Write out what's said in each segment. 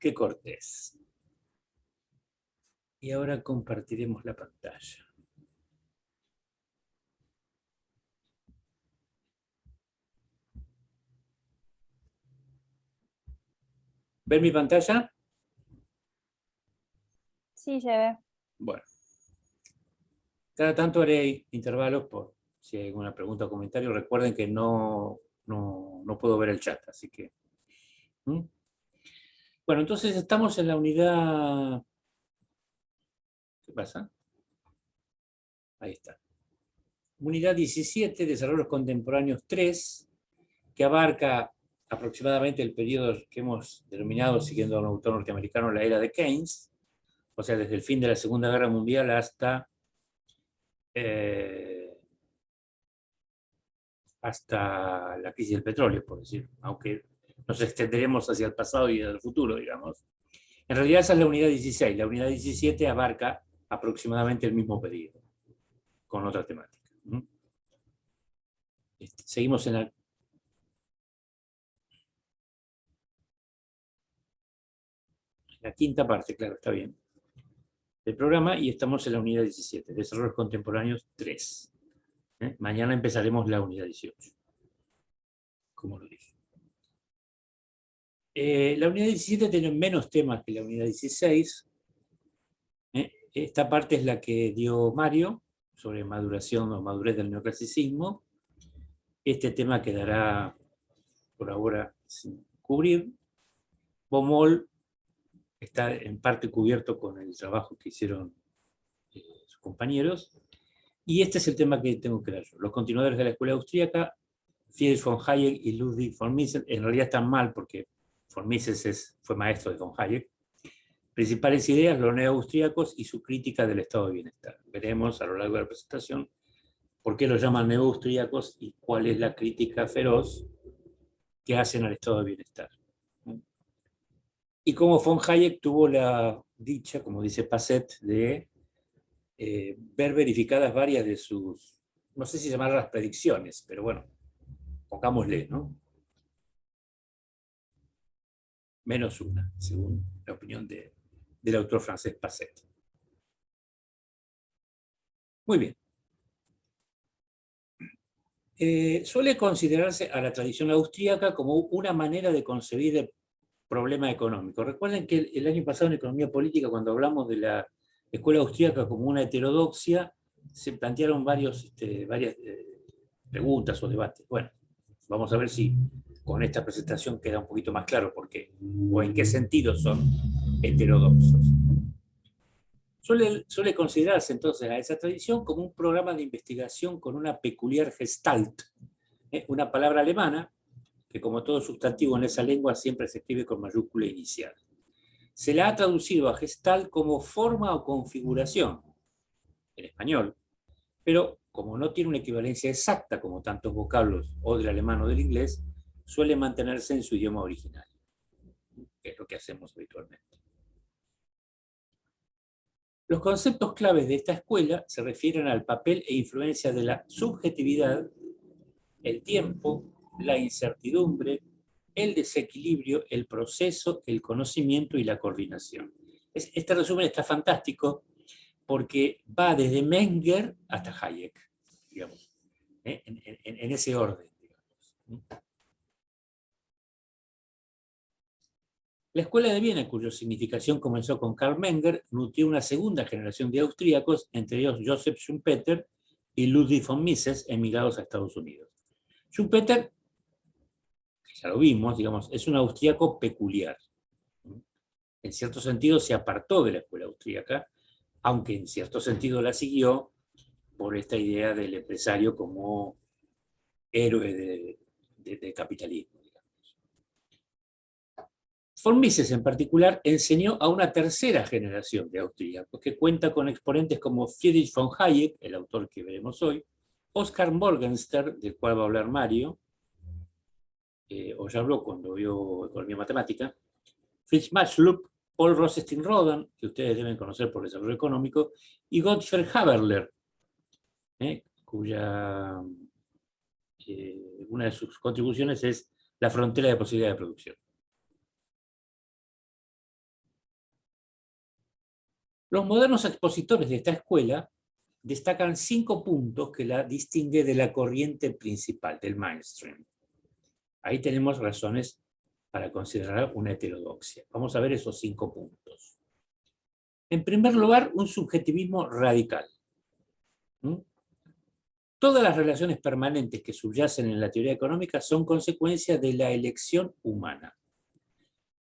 qué cortés. Y ahora compartiremos la pantalla. ¿Ven mi pantalla? Sí, se ve. Bueno. Cada tanto haré intervalos por si hay alguna pregunta o comentario. Recuerden que no puedo ver el chat, así que... ¿Mm? Bueno, entonces estamos en la unidad... ¿Qué pasa? Ahí está. Unidad 17, Desarrollos Contemporáneos 3, que abarca aproximadamente el periodo que hemos denominado, siguiendo a un autor norteamericano, la era de Keynes, o sea, desde el fin de la Segunda Guerra Mundial hasta la crisis del petróleo, por decir, aunque nos extenderemos hacia el pasado y al futuro, digamos. En realidad esa es la unidad 16, la unidad 17 abarca aproximadamente el mismo periodo, con otra temática. Seguimos en la quinta parte, claro, está bien, del programa, y estamos en la unidad 17, Desarrollos Contemporáneos 3. Mañana empezaremos la unidad 18, como lo dije. La unidad 17 tiene menos temas que la unidad 16. Esta parte es la que dio Mario, sobre maduración o madurez del neoclasicismo. Este tema quedará por ahora sin cubrir. Baumol está en parte cubierto con el trabajo que hicieron sus compañeros. Y este es el tema que tengo que dar yo. Los continuadores de la escuela austríaca, Friedrich von Hayek y Ludwig von Mises, en realidad están mal porque von Mises fue maestro de von Hayek. Principales ideas, los neoaustríacos y su crítica del estado de bienestar. Veremos a lo largo de la presentación por qué los llaman neoaustríacos y cuál es la crítica feroz que hacen al estado de bienestar. Y cómo von Hayek tuvo la dicha, como dice Passet, de ver verificadas varias de sus, no sé si llamarlas predicciones, pero bueno, pongámosle, ¿no? Menos una, según la opinión del autor francés Passet. Muy bien. Suele considerarse a la tradición austríaca como una manera de concebir el problema económico. Recuerden que el año pasado en Economía Política, cuando hablamos de la escuela austríaca como una heterodoxia, se plantearon varias preguntas o debates. Bueno, vamos a ver si con esta presentación queda un poquito más claro por qué, o en qué sentido son heterodoxos. Suele considerarse entonces a esa tradición como un programa de investigación con una peculiar gestalt, una palabra alemana que, como todo sustantivo en esa lengua, siempre se escribe con mayúscula inicial. Se la ha traducido a gestalt como forma o configuración en español, pero como no tiene una equivalencia exacta como tantos vocablos o del alemán o del inglés, suele mantenerse en su idioma original, que es lo que hacemos habitualmente. Los conceptos claves de esta escuela se refieren al papel e influencia de la subjetividad, el tiempo, la incertidumbre, el desequilibrio, el proceso, el conocimiento y la coordinación. Este resumen está fantástico porque va desde Menger hasta Hayek, digamos, en ese orden. Digamos. La Escuela de Viena, cuya significación comenzó con Karl Menger, nutrió una segunda generación de austríacos, entre ellos Joseph Schumpeter y Ludwig von Mises, emigrados a Estados Unidos. Schumpeter, que ya lo vimos, digamos, es un austríaco peculiar. En cierto sentido se apartó de la escuela austríaca, aunque en cierto sentido la siguió por esta idea del empresario como héroe del capitalismo. Von Mises, en particular, enseñó a una tercera generación de austríacos que cuenta con exponentes como Friedrich von Hayek, el autor que veremos hoy, Oskar Morgenstern, del cual va a hablar Mario, o ya habló cuando vio Economía Matemática, Fritz Machlup, Paul Rosenstein-Rodan, que ustedes deben conocer por el desarrollo económico, y Gottfried Haberler, cuya una de sus contribuciones es la frontera de posibilidad de producción. Los modernos expositores de esta escuela destacan 5 puntos que la distingue de la corriente principal, del mainstream. Ahí tenemos razones para considerar una heterodoxia. Vamos a ver esos 5 puntos. En primer lugar, un subjetivismo radical. Todas las relaciones permanentes que subyacen en la teoría económica son consecuencia de la elección humana.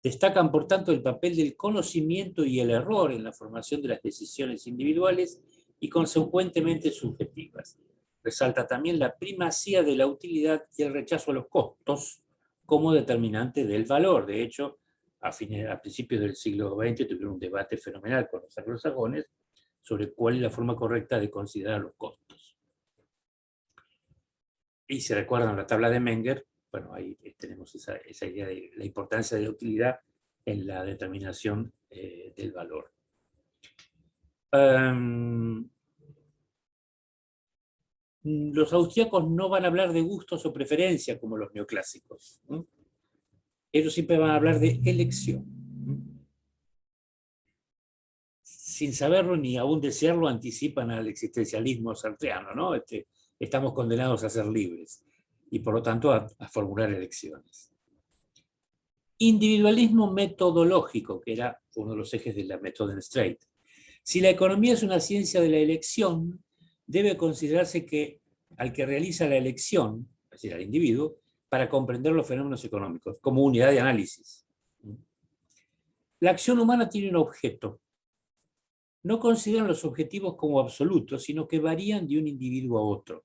Destacan, por tanto, el papel del conocimiento y el error en la formación de las decisiones individuales y consecuentemente subjetivas. Resalta también la primacía de la utilidad y el rechazo a los costos como determinante del valor. De hecho, a principios del siglo XX tuvieron un debate fenomenal con los anglosajones sobre cuál es la forma correcta de considerar los costos. Y si recuerdan la tabla de Menger, bueno, ahí tenemos esa idea de la importancia de la utilidad en la determinación del valor. Los austríacos no van a hablar de gustos o preferencias como los neoclásicos. Ellos siempre van a hablar de elección. Sin saberlo ni aún desearlo, anticipan al existencialismo sartreano, ¿no? Estamos condenados a ser libres y por lo tanto a formular elecciones. Individualismo metodológico, que era uno de los ejes de la Methodenstreit. Si la economía es una ciencia de la elección, debe considerarse que al que realiza la elección, es decir, al individuo, para comprender los fenómenos económicos, como unidad de análisis. La acción humana tiene un objeto. No consideran los objetivos como absolutos, sino que varían de un individuo a otro.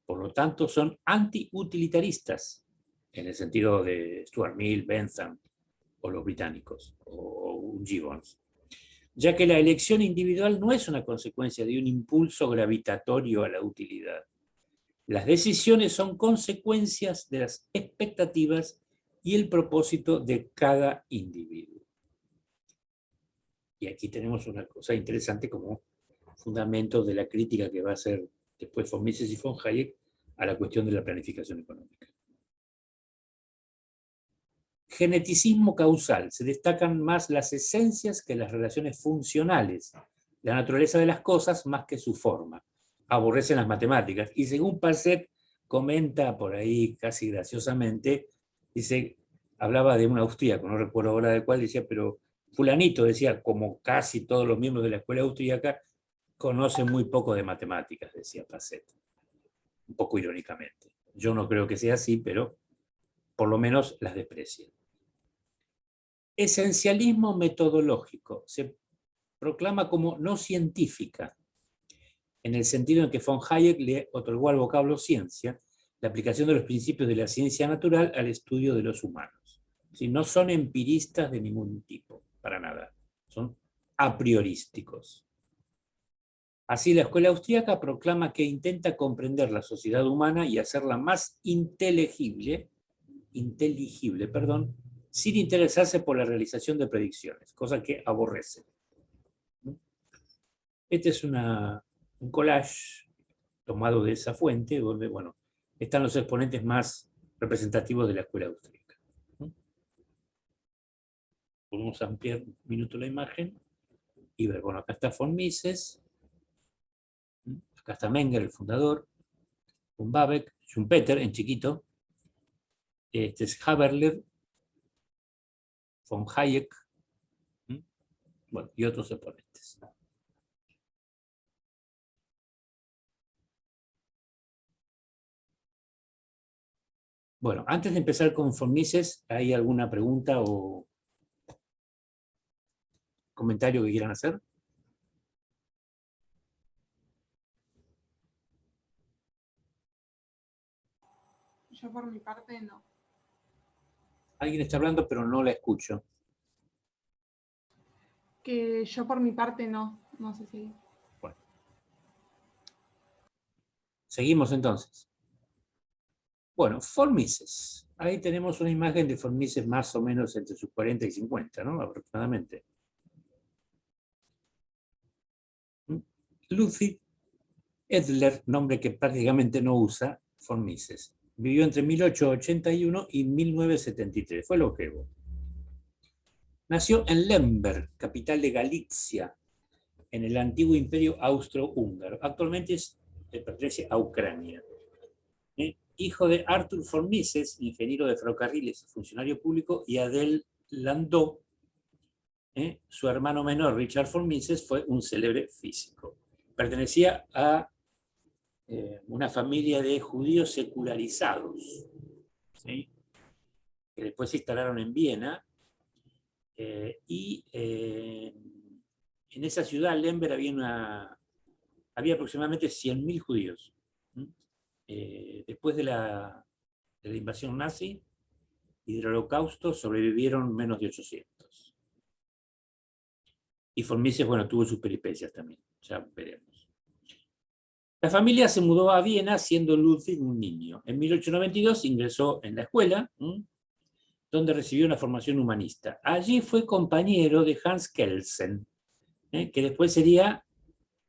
Por lo tanto, son anti-utilitaristas, en el sentido de Stuart Mill, Bentham, o los británicos, o Gibbons, ya que la elección individual no es una consecuencia de un impulso gravitatorio a la utilidad. Las decisiones son consecuencias de las expectativas y el propósito de cada individuo. Y aquí tenemos una cosa interesante como fundamento de la crítica que va a hacer después von Mises y von Hayek a la cuestión de la planificación económica. Geneticismo causal. Se destacan más las esencias que las relaciones funcionales, la naturaleza de las cosas más que su forma. Aborrecen las matemáticas. Y según Passet comenta por ahí casi graciosamente, dice, hablaba de un austríaco, no recuerdo ahora de cuál, decía, pero fulanito, decía, como casi todos los miembros de la escuela austríaca, conocen muy poco de matemáticas, decía Passet, un poco irónicamente. Yo no creo que sea así, pero por lo menos las desprecian. Esencialismo metodológico. Se proclama como no científica, en el sentido en que von Hayek le otorgó al vocablo ciencia la aplicación de los principios de la ciencia natural al estudio de los humanos. ¿Sí? No son empiristas de ningún tipo, para nada. Son a priorísticos. Así, la escuela austríaca proclama que intenta comprender la sociedad humana y hacerla más inteligible, sin interesarse por la realización de predicciones, cosa que aborrece. Este es un collage tomado de esa fuente, donde, bueno, están los exponentes más representativos de la escuela austríaca. Podemos ampliar un minuto la imagen y ver, bueno, acá está von Mises, acá está Menger, el fundador, von Babeck, Schumpeter, en chiquito, este es Haberler, von Hayek, bueno, y otros exponentes. Bueno, antes de empezar con von Mises, ¿hay alguna pregunta o comentario que quieran hacer? Yo por mi parte no. Alguien está hablando, pero no la escucho. Que yo por mi parte no sé si... Bueno. Seguimos entonces. Bueno, von Mises. Ahí tenemos una imagen de von Mises más o menos entre sus 40 y 50, ¿no? Aproximadamente. Ludwig Edler, nombre que prácticamente no usa, von Mises. Vivió entre 1881 y 1973. Fue longevo. Nació en Lemberg, capital de Galicia, en el antiguo imperio austrohúngaro. Actualmente pertenece a Ucrania. Hijo de Arthur von Mises, ingeniero de ferrocarriles y funcionario público, y Adele Landau, su hermano menor, Richard von Mises, fue un célebre físico. Pertenecía a una familia de judíos secularizados, ¿sí?, que después se instalaron en Viena, y en esa ciudad, Lemberg, había aproximadamente 100.000 judíos. Después de la invasión nazi y del Holocausto sobrevivieron menos de 800. Y von Mises, bueno, tuvo sus peripecias también, ya veremos. La familia se mudó a Viena siendo Ludwig un niño. En 1892 ingresó en la escuela, donde recibió una formación humanista. Allí fue compañero de Hans Kelsen, que después sería,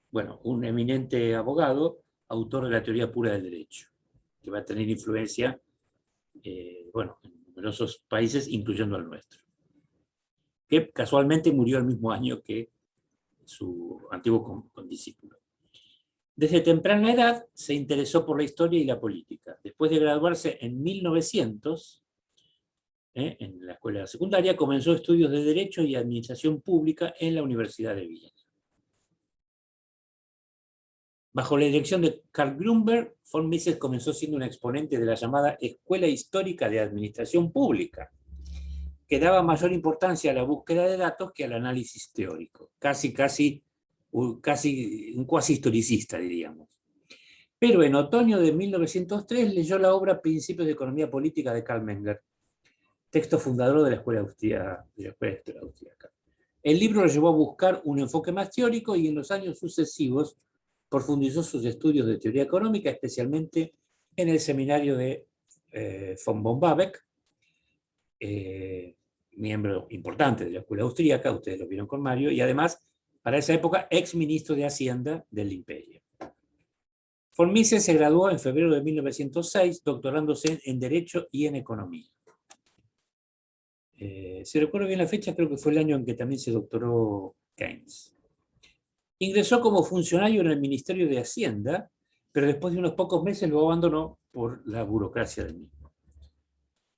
bueno, un eminente abogado, autor de la teoría pura del derecho, que va a tener influencia, bueno, en numerosos países, incluyendo el nuestro, que casualmente murió el mismo año que su antiguo condiscípulo. Desde temprana edad se interesó por la historia y la política. Después de graduarse en 1900, en la escuela secundaria, comenzó estudios de Derecho y Administración Pública en la Universidad de Viena. Bajo la dirección de Karl Grünberg, von Mises comenzó siendo un exponente de la llamada Escuela Histórica de Administración Pública, que daba mayor importancia a la búsqueda de datos que al análisis teórico. Casi un cuasi historicista, diríamos. Pero en otoño de 1903 leyó la obra Principios de Economía Política de Karl Menger, texto fundador de la Escuela Austríaca. El libro lo llevó a buscar un enfoque más teórico y en los años sucesivos profundizó sus estudios de teoría económica, especialmente en el seminario de von Bombabeck, miembro importante de la Escuela Austríaca, ustedes lo vieron con Mario, y además, para esa época, ex ministro de Hacienda del Imperio. Von Mises se graduó en febrero de 1906, doctorándose en Derecho y en Economía. Si recuerdo bien la fecha, creo que fue el año en que también se doctoró Keynes. Ingresó como funcionario en el Ministerio de Hacienda, pero después de unos pocos meses lo abandonó por la burocracia del mismo.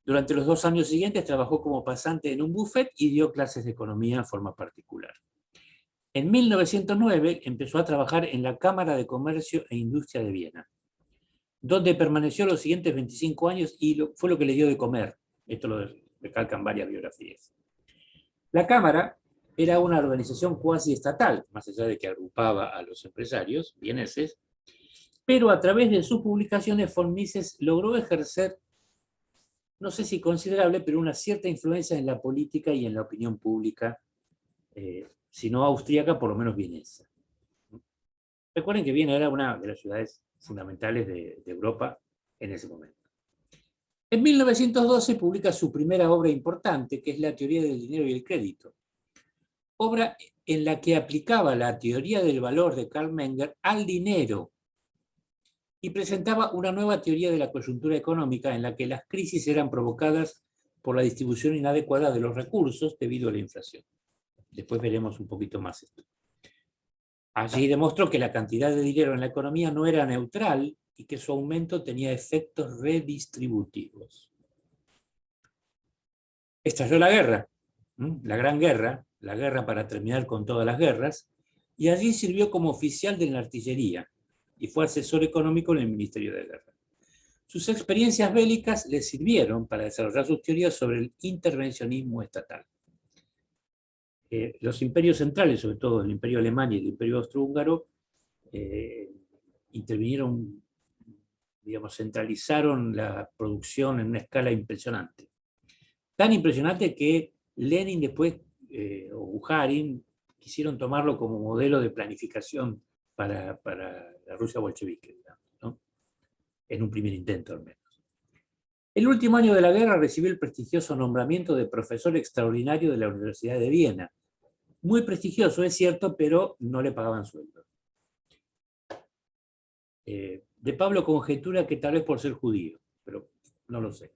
Durante los 2 años siguientes trabajó como pasante en un buffet y dio clases de economía en forma particular. En 1909 empezó a trabajar en la Cámara de Comercio e Industria de Viena, donde permaneció los siguientes 25 años y fue lo que le dio de comer. Esto lo recalcan varias biografías. La Cámara era una organización cuasi estatal, más allá de que agrupaba a los empresarios vieneses, pero a través de sus publicaciones von Mises logró ejercer, no sé si considerable, pero una cierta influencia en la política y en la opinión pública, si no austríaca, por lo menos vienesa. Recuerden que Viena era una de las ciudades fundamentales de Europa en ese momento. En 1912 publica su primera obra importante, que es La teoría del dinero y el crédito, obra en la que aplicaba la teoría del valor de Karl Menger al dinero y presentaba una nueva teoría de la coyuntura económica en la que las crisis eran provocadas por la distribución inadecuada de los recursos debido a la inflación. Después veremos un poquito más esto. Allí demostró que la cantidad de dinero en la economía no era neutral y que su aumento tenía efectos redistributivos. Estalló la guerra, la Gran Guerra, la guerra para terminar con todas las guerras, y allí sirvió como oficial de la artillería y fue asesor económico en el Ministerio de Guerra. Sus experiencias bélicas le sirvieron para desarrollar sus teorías sobre el intervencionismo estatal. Los imperios centrales, sobre todo el Imperio Alemán y el Imperio Austrohúngaro, intervinieron, digamos, centralizaron la producción en una escala impresionante. Tan impresionante que Lenin después, o Bukharin, quisieron tomarlo como modelo de planificación para la Rusia bolchevique, digamos, ¿no? En un primer intento al menos. El último año de la guerra recibió el prestigioso nombramiento de profesor extraordinario de la Universidad de Viena. Muy prestigioso, es cierto, pero no le pagaban sueldo. De Pablo conjetura que tal vez por ser judío, pero no lo sé.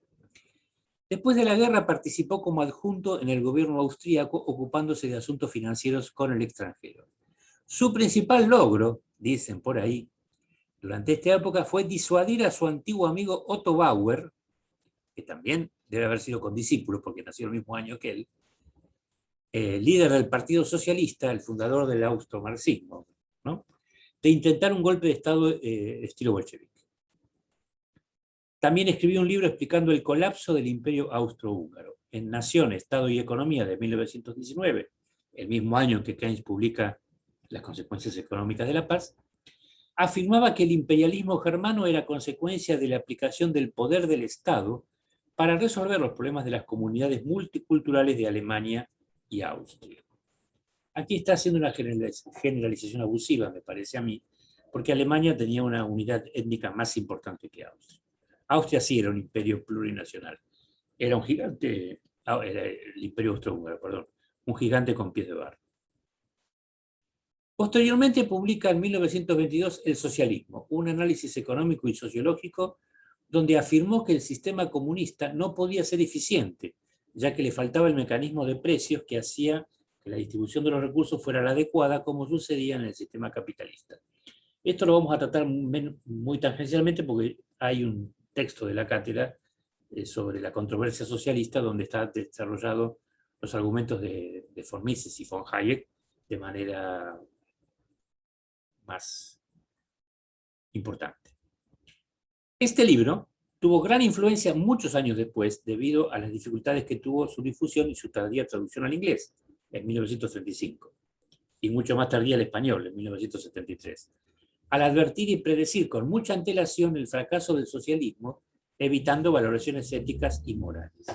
Después de la guerra participó como adjunto en el gobierno austríaco, ocupándose de asuntos financieros con el extranjero. Su principal logro, dicen por ahí, durante esta época fue disuadir a su antiguo amigo Otto Bauer, que también debe haber sido condiscípulo porque nació el mismo año que él, líder del Partido Socialista, el fundador del austromarxismo, ¿no?, de intentar un golpe de Estado estilo bolchevique. También escribió un libro explicando el colapso del Imperio Austrohúngaro. En Nación, Estado y Economía de 1919, el mismo año en que Keynes publica Las consecuencias económicas de la paz, afirmaba que el imperialismo germano era consecuencia de la aplicación del poder del Estado para resolver los problemas de las comunidades multiculturales de Alemania y Austria. Aquí está haciendo una generalización abusiva, me parece a mí, porque Alemania tenía una unidad étnica más importante que Austria. Austria sí era un imperio plurinacional. Era un gigante, era el imperio austrohúngaro, perdón, un gigante con pies de barro. Posteriormente publica en 1922 El socialismo, un análisis económico y sociológico donde afirmó que el sistema comunista no podía ser eficiente, ya que le faltaba el mecanismo de precios que hacía que la distribución de los recursos fuera la adecuada, como sucedía en el sistema capitalista. Esto lo vamos a tratar muy tangencialmente porque hay un texto de la cátedra sobre la controversia socialista donde está desarrollado los argumentos de von Mises y von Hayek de manera más importante. Este libro tuvo gran influencia muchos años después debido a las dificultades que tuvo su difusión y su tardía traducción al inglés en 1935 y mucho más tardía al español en 1973, al advertir y predecir con mucha antelación el fracaso del socialismo, evitando valoraciones éticas y morales.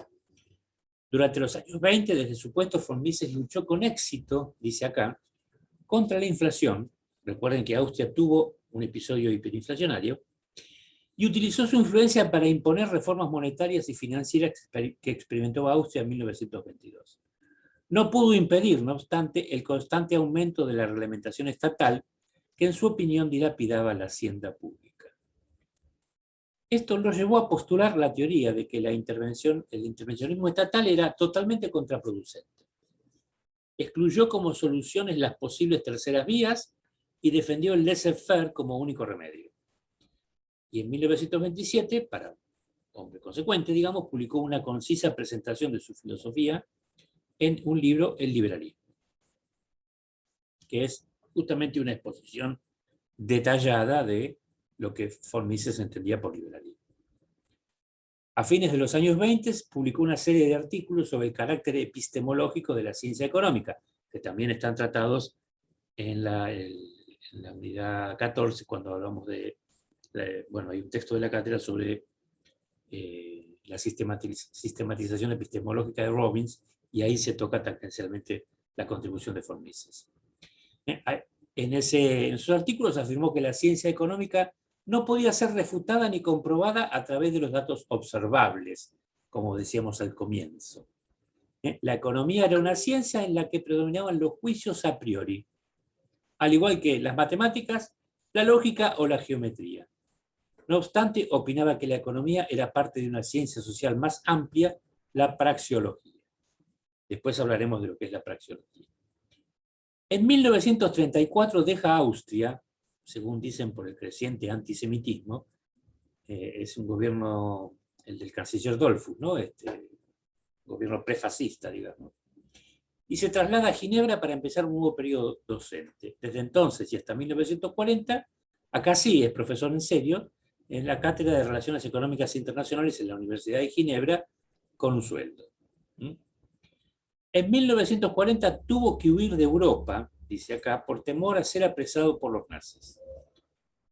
Durante los años 20, desde su puesto, von Mises luchó con éxito, dice acá, contra la inflación. Recuerden que Austria tuvo un episodio hiperinflacionario, y utilizó su influencia para imponer reformas monetarias y financieras que experimentó Austria en 1922. No pudo impedir, no obstante, el constante aumento de la reglamentación estatal, que en su opinión dilapidaba la hacienda pública. Esto lo llevó a postular la teoría de que el intervencionismo estatal era totalmente contraproducente. Excluyó como soluciones las posibles terceras vías y defendió el laissez-faire como único remedio. Y en 1927, para hombre consecuente, digamos, publicó una concisa presentación de su filosofía en un libro, El liberalismo, que es justamente una exposición detallada de lo que von Mises entendía por liberalismo. A fines de los años 20 publicó una serie de artículos sobre el carácter epistemológico de la ciencia económica, que también están tratados en la unidad 14, cuando hablamos de, bueno, hay un texto de la cátedra sobre la sistematización epistemológica de Robbins, y ahí se toca tangencialmente la contribución de von Mises. En sus artículos afirmó que la ciencia económica no podía ser refutada ni comprobada a través de los datos observables, como decíamos al comienzo. La economía era una ciencia en la que predominaban los juicios a priori, al igual que las matemáticas, la lógica o la geometría. No obstante, opinaba que la economía era parte de una ciencia social más amplia, la praxeología. Después hablaremos de lo que es la praxeología. En 1934 deja Austria, según dicen por el creciente antisemitismo, es un gobierno, el del canciller Dollfuss, ¿no? Gobierno prefascista, digamos. Y se traslada a Ginebra para empezar un nuevo periodo docente. Desde entonces y hasta 1940, acá sí es profesor en serio, en la Cátedra de Relaciones Económicas Internacionales en la Universidad de Ginebra, con un sueldo. En 1940 tuvo que huir de Europa, dice acá, por temor a ser apresado por los nazis.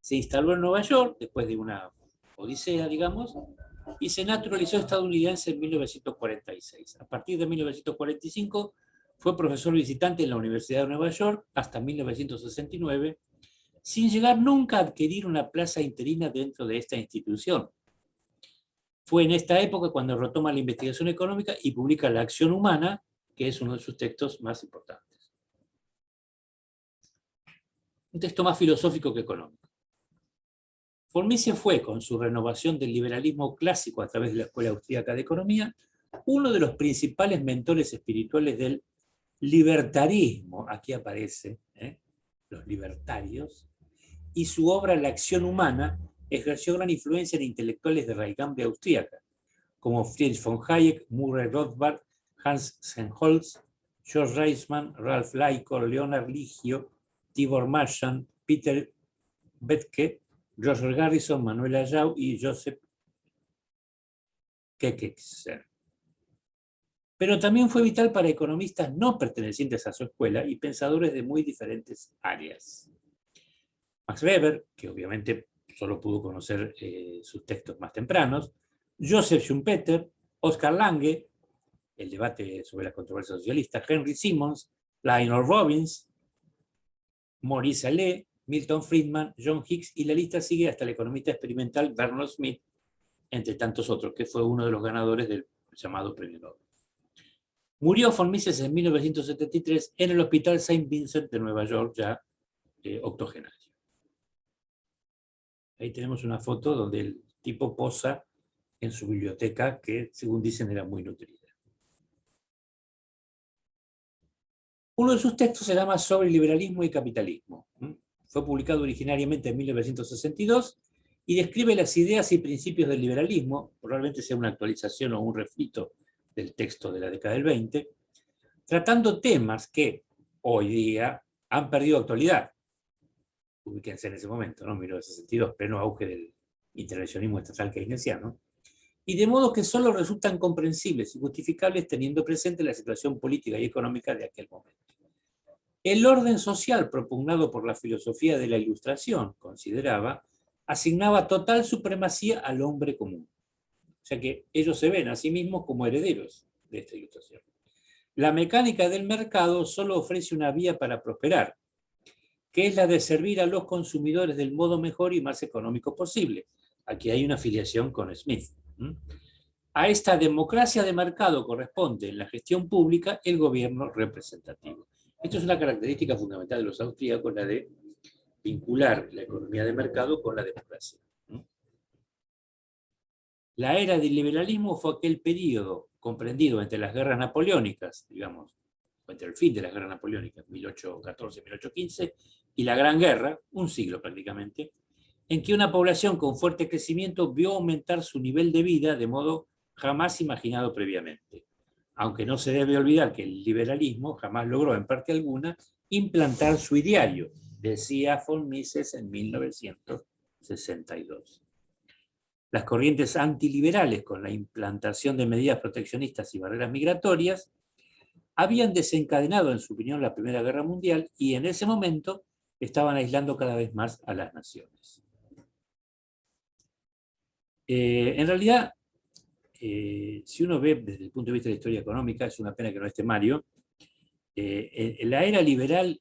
Se instaló en Nueva York, después de una odisea, digamos, y se naturalizó estadounidense en 1946. A partir de 1945 fue profesor visitante en la Universidad de Nueva York hasta 1969, sin llegar nunca a adquirir una plaza interina dentro de esta institución. Fue en esta época cuando retoma la investigación económica y publica La acción humana, que es uno de sus textos más importantes. Un texto más filosófico que económico. Von Mises fue, con su renovación del liberalismo clásico a través de la Escuela Austríaca de Economía, uno de los principales mentores espirituales del libertarismo, aquí aparece, los libertarios, y su obra La acción humana ejerció gran influencia en intelectuales de raigambre austríaca, como Friedrich von Hayek, Murray Rothbard, Hans Helmholtz, George Reisman, Ralph Lycor, Leonard Liggio, Tibor Marchand, Peter Bethke, Roger Garrison, Manuel Ayau y Joseph Kekexer. Pero también fue vital para economistas no pertenecientes a su escuela y pensadores de muy diferentes áreas. Max Weber, que obviamente solo pudo conocer sus textos más tempranos, Joseph Schumpeter, Oscar Lange, el debate sobre la controversia socialista, Henry Simmons, Lionel Robbins, Maurice Allais, Milton Friedman, John Hicks, y la lista sigue hasta el economista experimental Bernard Smith, entre tantos otros, que fue uno de los ganadores del llamado Premio Nobel. Murió von Mises en 1973 en el Hospital Saint Vincent de Nueva York, ya octogenario. Ahí tenemos una foto donde el tipo posa en su biblioteca, que según dicen era muy nutrida. Uno de sus textos se llama Sobre liberalismo y capitalismo. Fue publicado originariamente en 1962 y describe las ideas y principios del liberalismo, probablemente sea una actualización o un refrito del texto de la década del 20, tratando temas que hoy día han perdido actualidad. Ubíquense en ese momento, ¿no? 1962, pleno auge del intervencionismo estatal keynesiano, y de modo que solo resultan comprensibles y justificables teniendo presente la situación política y económica de aquel momento. El orden social propugnado por la filosofía de la Ilustración, consideraba, asignaba total supremacía al hombre común. O sea que ellos se ven a sí mismos como herederos de esta Ilustración. La mecánica del mercado solo ofrece una vía para prosperar, que es la de servir a los consumidores del modo mejor y más económico posible. Aquí hay una afiliación con Smith. A esta democracia de mercado corresponde en la gestión pública el gobierno representativo. Esto es una característica fundamental de los austríacos, la de vincular la economía de mercado con la democracia. La era del liberalismo fue aquel periodo comprendido entre las guerras napoleónicas, digamos, entre el fin de las guerras napoleónicas, 1814-1815, y la Gran Guerra, un siglo prácticamente, en que una población con fuerte crecimiento vio aumentar su nivel de vida de modo jamás imaginado previamente. Aunque no se debe olvidar que el liberalismo jamás logró, en parte alguna, implantar su ideario, decía von Mises en 1962. Las corrientes antiliberales, con la implantación de medidas proteccionistas y barreras migratorias, habían desencadenado, en su opinión, la Primera Guerra Mundial y en ese momento estaban aislando cada vez más a las naciones. En realidad, si uno ve desde el punto de vista de la historia económica, es una pena que no esté Mario, la era liberal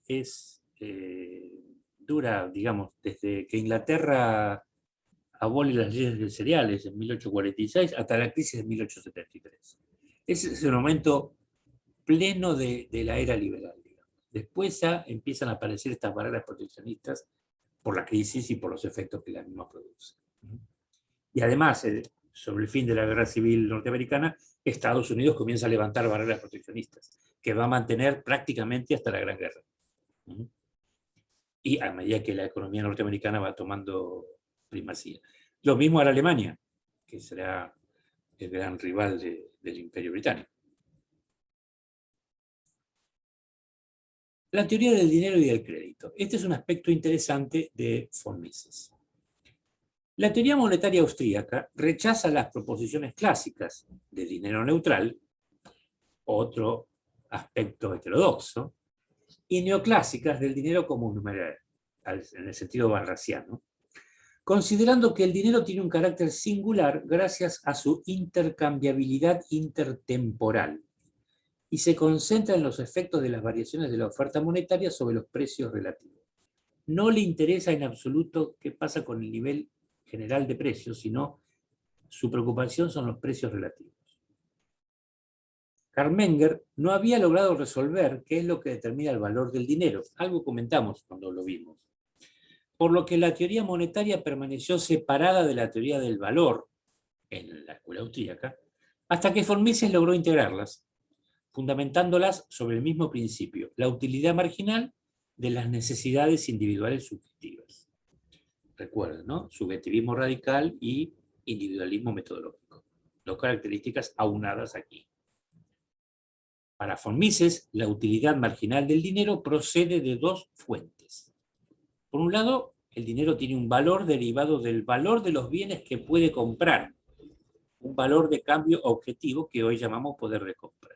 dura, digamos, desde que Inglaterra abole las leyes de cereales en 1846 hasta la crisis de 1873. Ese es el momento pleno de la era liberal, digamos. Después ya empiezan a aparecer estas barreras proteccionistas por la crisis y por los efectos que la misma produce. Y además, sobre el fin de la guerra civil norteamericana, Estados Unidos comienza a levantar barreras proteccionistas, que va a mantener prácticamente hasta la Gran Guerra. Y a medida que la economía norteamericana va tomando primacía. Lo mismo hará Alemania, que será el gran rival del Imperio Británico. La teoría del dinero y del crédito. Este es un aspecto interesante de von Mises. La teoría monetaria austríaca rechaza las proposiciones clásicas de dinero neutral, otro aspecto heterodoxo, y neoclásicas del dinero como un numeral, en el sentido barrasiano, considerando que el dinero tiene un carácter singular gracias a su intercambiabilidad intertemporal y se concentra en los efectos de las variaciones de la oferta monetaria sobre los precios relativos. No le interesa en absoluto qué pasa con el nivel general de precios, sino su preocupación son los precios relativos. Karl Menger no había logrado resolver qué es lo que determina el valor del dinero, algo comentamos cuando lo vimos, por lo que la teoría monetaria permaneció separada de la teoría del valor en la escuela austríaca, hasta que von Mises logró integrarlas, fundamentándolas sobre el mismo principio, la utilidad marginal de las necesidades individuales subjetivas. Recuerden, ¿no? Subjetivismo radical y individualismo metodológico. Dos características aunadas aquí. Para von Mises, la utilidad marginal del dinero procede de dos fuentes. Por un lado, el dinero tiene un valor derivado del valor de los bienes que puede comprar, un valor de cambio objetivo que hoy llamamos poder de compra.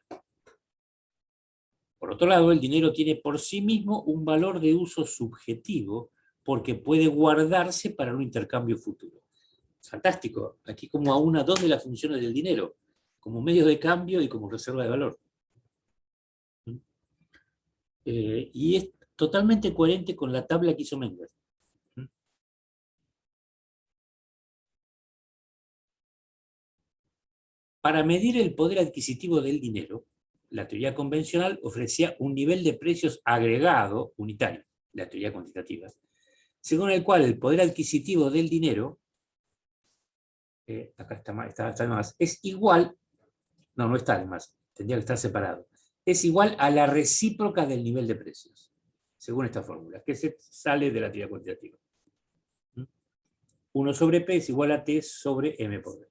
Por otro lado, el dinero tiene por sí mismo un valor de uso subjetivo porque puede guardarse para un intercambio futuro. Fantástico, aquí como aúna dos de las funciones del dinero, como medio de cambio y como reserva de valor. Y es totalmente coherente con la tabla que hizo Menger. Para medir el poder adquisitivo del dinero, la teoría convencional ofrecía un nivel de precios agregado unitario, la teoría cuantitativa, según el cual el poder adquisitivo del dinero, acá está más, es igual, no está además, tendría que estar separado, es igual a la recíproca del nivel de precios, según esta fórmula, que se sale de la teoría cuantitativa. 1 sobre P es igual a T sobre M por D.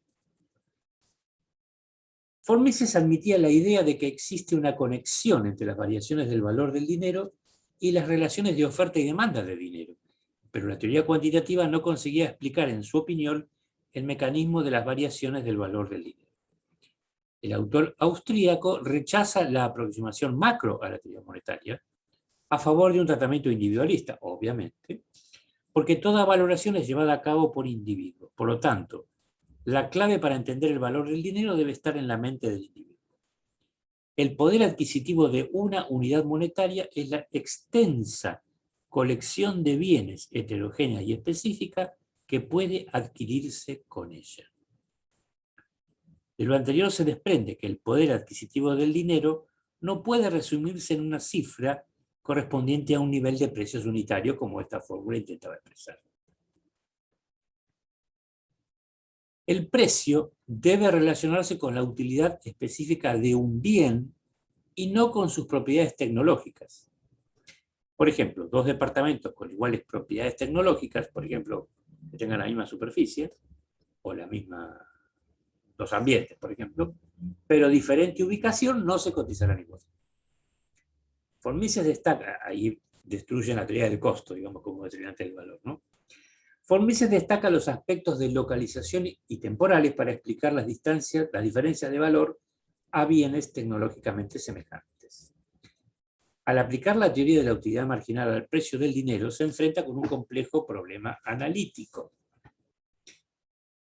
Von Mises admitía la idea de que existe una conexión entre las variaciones del valor del dinero y las relaciones de oferta y demanda de dinero, pero la teoría cuantitativa no conseguía explicar, en su opinión, el mecanismo de las variaciones del valor del dinero. El autor austríaco rechaza la aproximación macro a la teoría monetaria a favor de un tratamiento individualista, obviamente, porque toda valoración es llevada a cabo por individuos. Por lo tanto, la clave para entender el valor del dinero debe estar en la mente del individuo. El poder adquisitivo de una unidad monetaria es la extensa colección de bienes heterogénea y específica que puede adquirirse con ella. De lo anterior se desprende que el poder adquisitivo del dinero no puede resumirse en una cifra correspondiente a un nivel de precios unitario, como esta fórmula intentaba expresar. El precio debe relacionarse con la utilidad específica de un bien y no con sus propiedades tecnológicas. Por ejemplo, dos departamentos con iguales propiedades tecnológicas, por ejemplo, que tengan la misma superficie, o la misma, dos ambientes, por ejemplo, pero diferente ubicación, no se cotizarán igual. Von Mises destaca, ahí destruyen la teoría del costo, digamos, como determinante del valor, ¿no? Von Mises destaca los aspectos de localización y temporales para explicar las diferencias de valor a bienes tecnológicamente semejantes. Al aplicar la teoría de la utilidad marginal al precio del dinero, se enfrenta con un complejo problema analítico.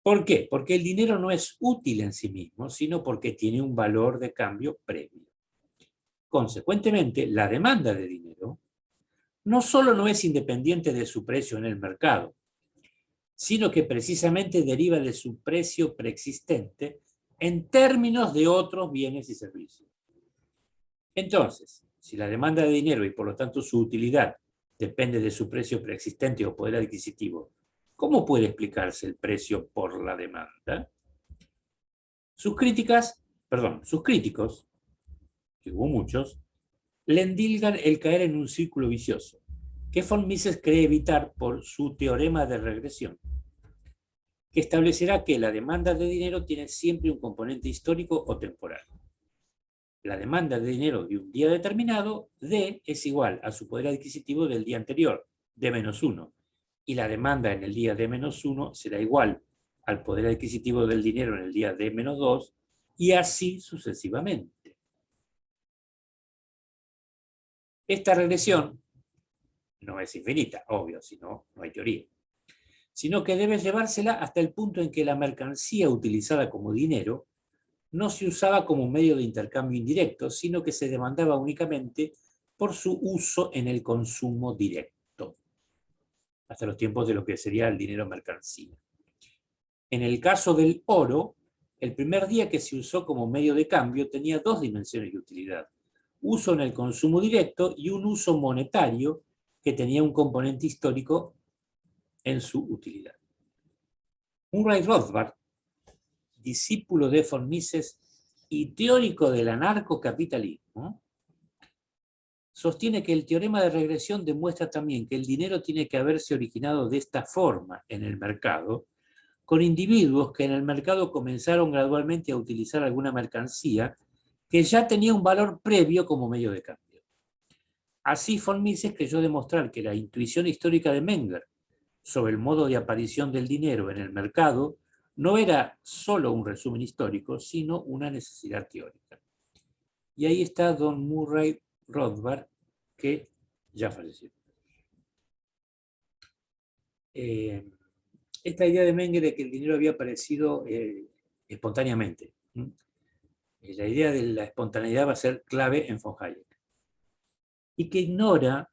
¿Por qué? Porque el dinero no es útil en sí mismo, sino porque tiene un valor de cambio previo. Consecuentemente, la demanda de dinero no solo no es independiente de su precio en el mercado, sino que precisamente deriva de su precio preexistente en términos de otros bienes y servicios. Entonces, si la demanda de dinero y por lo tanto su utilidad depende de su precio preexistente o poder adquisitivo, ¿cómo puede explicarse el precio por la demanda? Sus críticos, que hubo muchos, le endilgan el caer en un círculo vicioso, que von Mises cree evitar por su teorema de regresión, que establecerá que la demanda de dinero tiene siempre un componente histórico o temporal. La demanda de dinero de un día determinado, D, es igual a su poder adquisitivo del día anterior, D-1, y la demanda en el día D-1 será igual al poder adquisitivo del dinero en el día D-2, y así sucesivamente. Esta regresión no es infinita, obvio, si no, no hay teoría, sino que debe llevársela hasta el punto en que la mercancía utilizada como dinero no se usaba como medio de intercambio indirecto, sino que se demandaba únicamente por su uso en el consumo directo, hasta los tiempos de lo que sería el dinero mercancía. En el caso del oro, el primer día que se usó como medio de cambio tenía dos dimensiones de utilidad: uso en el consumo directo y un uso monetario que tenía un componente histórico en su utilidad. Murray Rothbard, discípulo de von Mises y teórico del anarcocapitalismo, sostiene que el teorema de regresión demuestra también que el dinero tiene que haberse originado de esta forma en el mercado, con individuos que en el mercado comenzaron gradualmente a utilizar alguna mercancía que ya tenía un valor previo como medio de cambio. Así, von Mises creyó demostrar que la intuición histórica de Menger sobre el modo de aparición del dinero en el mercado no era solo un resumen histórico, sino una necesidad teórica. Y ahí está don Murray Rothbard, que ya falleció. Esta idea de Menger de que el dinero había aparecido espontáneamente. La idea de la espontaneidad va a ser clave en von Hayek. Y que ignora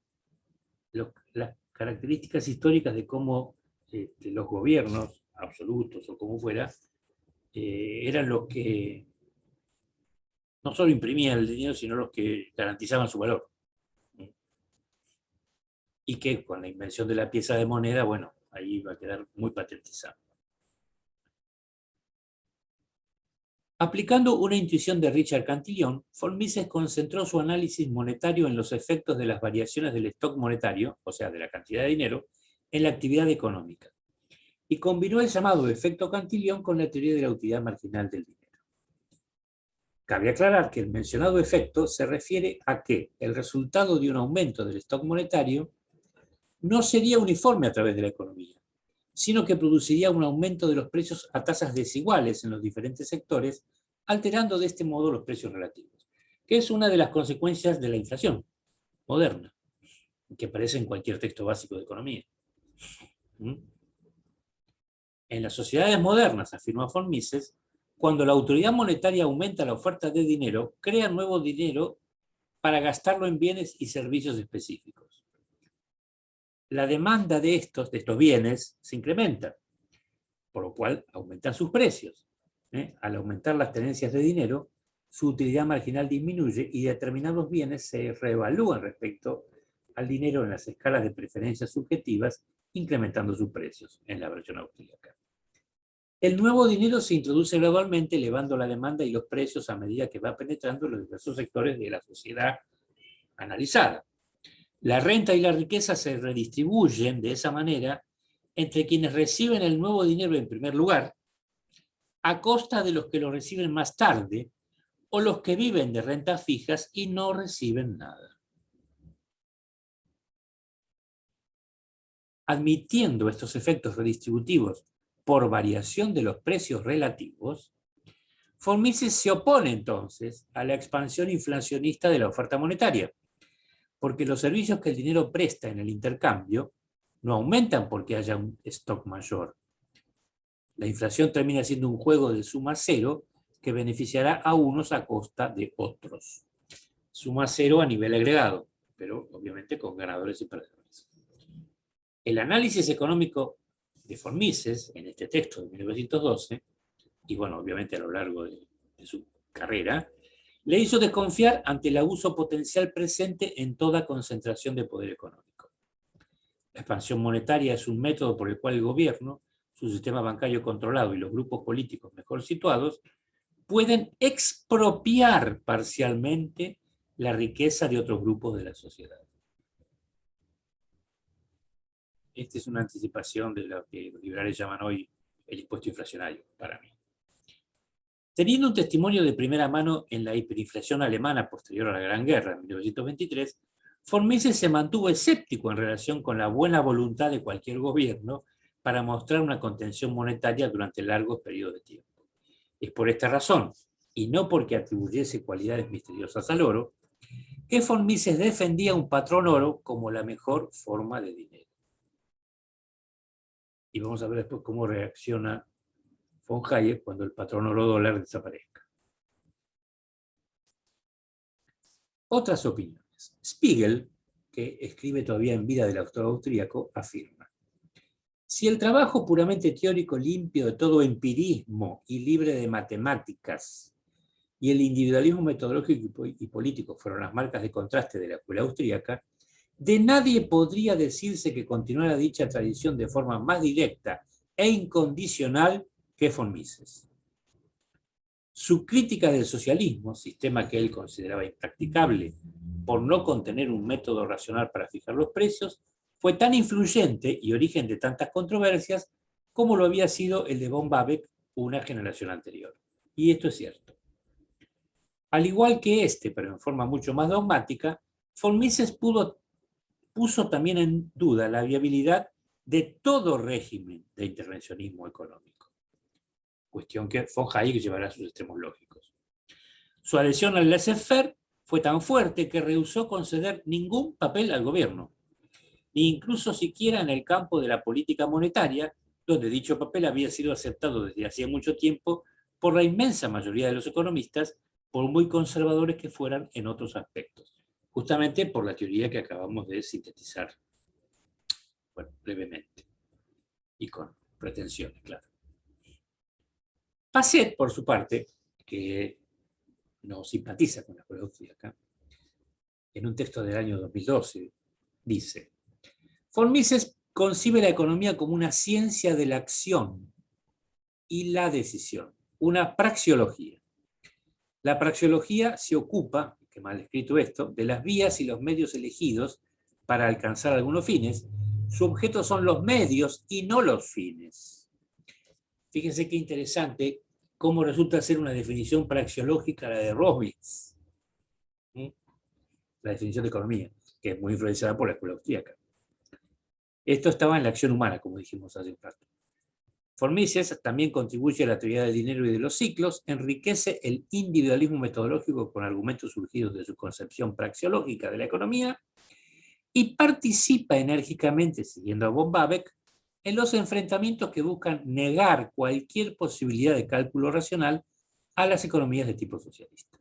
las características históricas de cómo los gobiernos absolutos o como fuera eran los que no solo imprimían el dinero, sino los que garantizaban su valor. Y que con la invención de la pieza de moneda, bueno, ahí va a quedar muy patentizado. Aplicando una intuición de Richard Cantillon, von Mises concentró su análisis monetario en los efectos de las variaciones del stock monetario, o sea, de la cantidad de dinero, en la actividad económica, y combinó el llamado efecto Cantillon con la teoría de la utilidad marginal del dinero. Cabe aclarar que el mencionado efecto se refiere a que el resultado de un aumento del stock monetario no sería uniforme a través de la economía, sino que produciría un aumento de los precios a tasas desiguales en los diferentes sectores, alterando de este modo los precios relativos, que es una de las consecuencias de la inflación moderna, que aparece en cualquier texto básico de economía. En las sociedades modernas, afirma von Mises, cuando la autoridad monetaria aumenta la oferta de dinero, crea nuevo dinero para gastarlo en bienes y servicios específicos. La demanda de estos bienes se incrementa, por lo cual aumentan sus precios. Al aumentar las tenencias de dinero, su utilidad marginal disminuye y determinados bienes se reevalúan respecto al dinero en las escalas de preferencias subjetivas, incrementando sus precios, en la versión austríaca. El nuevo dinero se introduce gradualmente, elevando la demanda y los precios a medida que va penetrando en los diversos sectores de la sociedad analizada. La renta y la riqueza se redistribuyen de esa manera entre quienes reciben el nuevo dinero en primer lugar, a costa de los que lo reciben más tarde, o los que viven de rentas fijas y no reciben nada. Admitiendo estos efectos redistributivos por variación de los precios relativos, von Mises se opone entonces a la expansión inflacionista de la oferta monetaria, porque los servicios que el dinero presta en el intercambio no aumentan porque haya un stock mayor. La inflación termina siendo un juego de suma cero que beneficiará a unos a costa de otros. Suma cero a nivel agregado, pero obviamente con ganadores y perdedores. El análisis económico de von Mises, en este texto de 1912, y bueno, obviamente a lo largo de su carrera, le hizo desconfiar ante el abuso potencial presente en toda concentración de poder económico. La expansión monetaria es un método por el cual el gobierno, su sistema bancario controlado y los grupos políticos mejor situados pueden expropiar parcialmente la riqueza de otros grupos de la sociedad. Esta es una anticipación de lo que los liberales llaman hoy el impuesto inflacionario, para mí. Teniendo un testimonio de primera mano en la hiperinflación alemana posterior a la Gran Guerra, en 1923, von Mises se mantuvo escéptico en relación con la buena voluntad de cualquier gobierno para mostrar una contención monetaria durante largos periodos de tiempo. Es por esta razón, y no porque atribuyese cualidades misteriosas al oro, que von Mises defendía un patrón oro como la mejor forma de dinero. Y vamos a ver después cómo reacciona von Hayek cuando el patrón oro dólar desaparezca. Otras opiniones. Spiegel, que escribe todavía en vida del autor austríaco, afirma: si el trabajo puramente teórico, limpio de todo empirismo y libre de matemáticas, y el individualismo metodológico y político fueron las marcas de contraste de la escuela austríaca, de nadie podría decirse que continuara dicha tradición de forma más directa e incondicional que von Mises. Su crítica del socialismo, sistema que él consideraba impracticable por no contener un método racional para fijar los precios, fue tan influyente y origen de tantas controversias como lo había sido el de von Babeck una generación anterior. Y esto es cierto. Al igual que este, pero en forma mucho más dogmática, von Mises puso también en duda la viabilidad de todo régimen de intervencionismo económico, cuestión que von Hayek llevará a sus extremos lógicos. Su adhesión al laissez-faire fue tan fuerte que rehusó conceder ningún papel al gobierno, ni incluso siquiera en el campo de la política monetaria, donde dicho papel había sido aceptado desde hacía mucho tiempo por la inmensa mayoría de los economistas, por muy conservadores que fueran en otros aspectos, justamente por la teoría que acabamos de sintetizar, bueno, brevemente, y con pretensiones, claro. Passet, por su parte, que no simpatiza con la escuela austríaca, en un texto del año 2012, dice: von Mises concibe la economía como una ciencia de la acción y la decisión, una praxeología. La praxeología se ocupa, qué mal escrito esto, de las vías y los medios elegidos para alcanzar algunos fines. Su objeto son los medios y no los fines. Fíjense qué interesante cómo resulta ser una definición praxeológica la de Robbins, la definición de economía, que es muy influenciada por la escuela austríaca. Esto estaba en la acción humana, como dijimos hace un rato. Von Mises también contribuye a la teoría del dinero y de los ciclos, enriquece el individualismo metodológico con argumentos surgidos de su concepción praxeológica de la economía y participa enérgicamente, siguiendo a von Babeck, en los enfrentamientos que buscan negar cualquier posibilidad de cálculo racional a las economías de tipo socialista.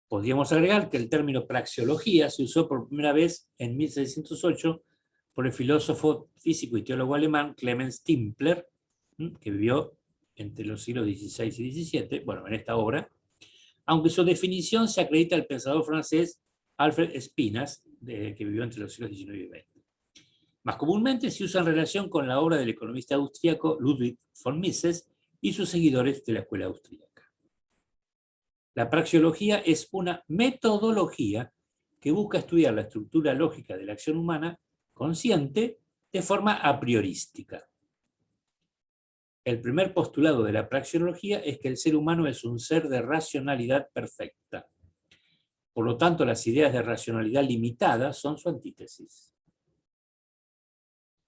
Podríamos agregar que el término praxeología se usó por primera vez en 1608 por el filósofo, físico y teólogo alemán Clemens Timpler, que vivió entre los siglos XVI y XVII, bueno, en esta obra, aunque su definición se acredita al pensador francés Alfred Spinas, que vivió entre los siglos XIX y XX. Más comúnmente se usa en relación con la obra del economista austríaco Ludwig von Mises y sus seguidores de la escuela austríaca. La praxeología es una metodología que busca estudiar la estructura lógica de la acción humana consciente de forma a priorística. El primer postulado de la praxeología es que el ser humano es un ser de racionalidad perfecta. Por lo tanto, las ideas de racionalidad limitada son su antítesis.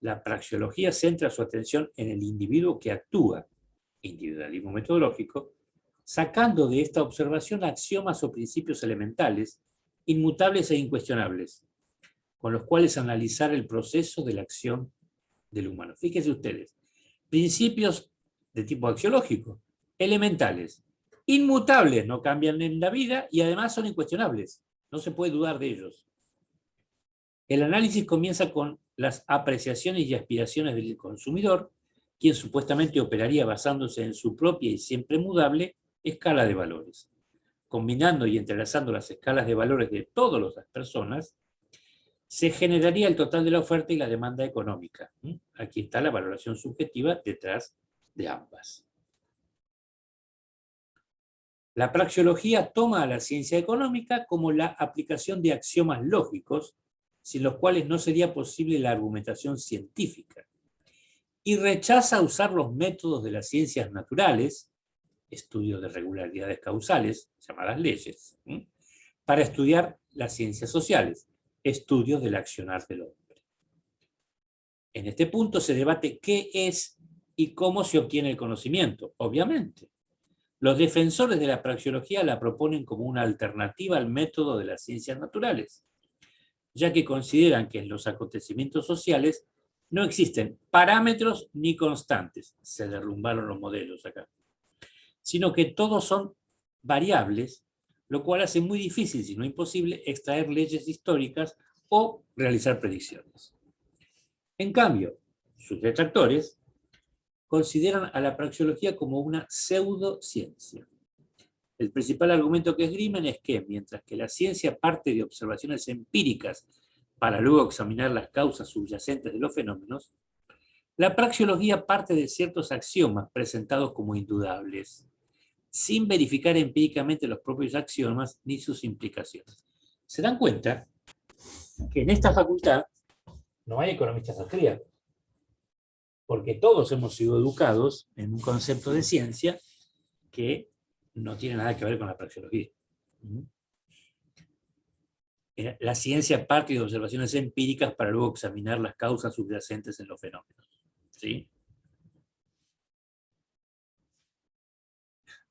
La praxeología centra su atención en el individuo que actúa, individualismo metodológico, sacando de esta observación axiomas o principios elementales, inmutables e incuestionables, con los cuales analizar el proceso de la acción del humano. Fíjense ustedes, principios de tipo axiológico, elementales, inmutables, no cambian en la vida y además son incuestionables, no se puede dudar de ellos. El análisis comienza con las apreciaciones y aspiraciones del consumidor, quien supuestamente operaría basándose en su propia y siempre mudable escala de valores. Combinando y entrelazando las escalas de valores de todas las personas, se generaría el total de la oferta y la demanda económica. Aquí está la valoración subjetiva detrás de ambas. La praxeología toma a la ciencia económica como la aplicación de axiomas lógicos, sin los cuales no sería posible la argumentación científica, y rechaza usar los métodos de las ciencias naturales, estudio de regularidades causales, llamadas leyes, para estudiar las ciencias sociales, estudios del accionar del hombre. En este punto se debate qué es y cómo se obtiene el conocimiento, obviamente. Los defensores de la praxeología la proponen como una alternativa al método de las ciencias naturales, ya que consideran que en los acontecimientos sociales no existen parámetros ni constantes, se derrumbaron los modelos acá, sino que todos son variables, lo cual hace muy difícil, si no imposible, extraer leyes históricas o realizar predicciones. En cambio, sus detractores consideran a la praxeología como una pseudociencia. El principal argumento que esgrimen es que, mientras que la ciencia parte de observaciones empíricas para luego examinar las causas subyacentes de los fenómenos, la praxeología parte de ciertos axiomas presentados como indudables, sin verificar empíricamente los propios axiomas ni sus implicaciones. se dan cuenta que en esta facultad no hay economistas austríacos, porque todos hemos sido educados en un concepto de ciencia que no tiene nada que ver con la praxeología. La ciencia parte de observaciones empíricas para luego examinar las causas subyacentes en los fenómenos. ¿Sí?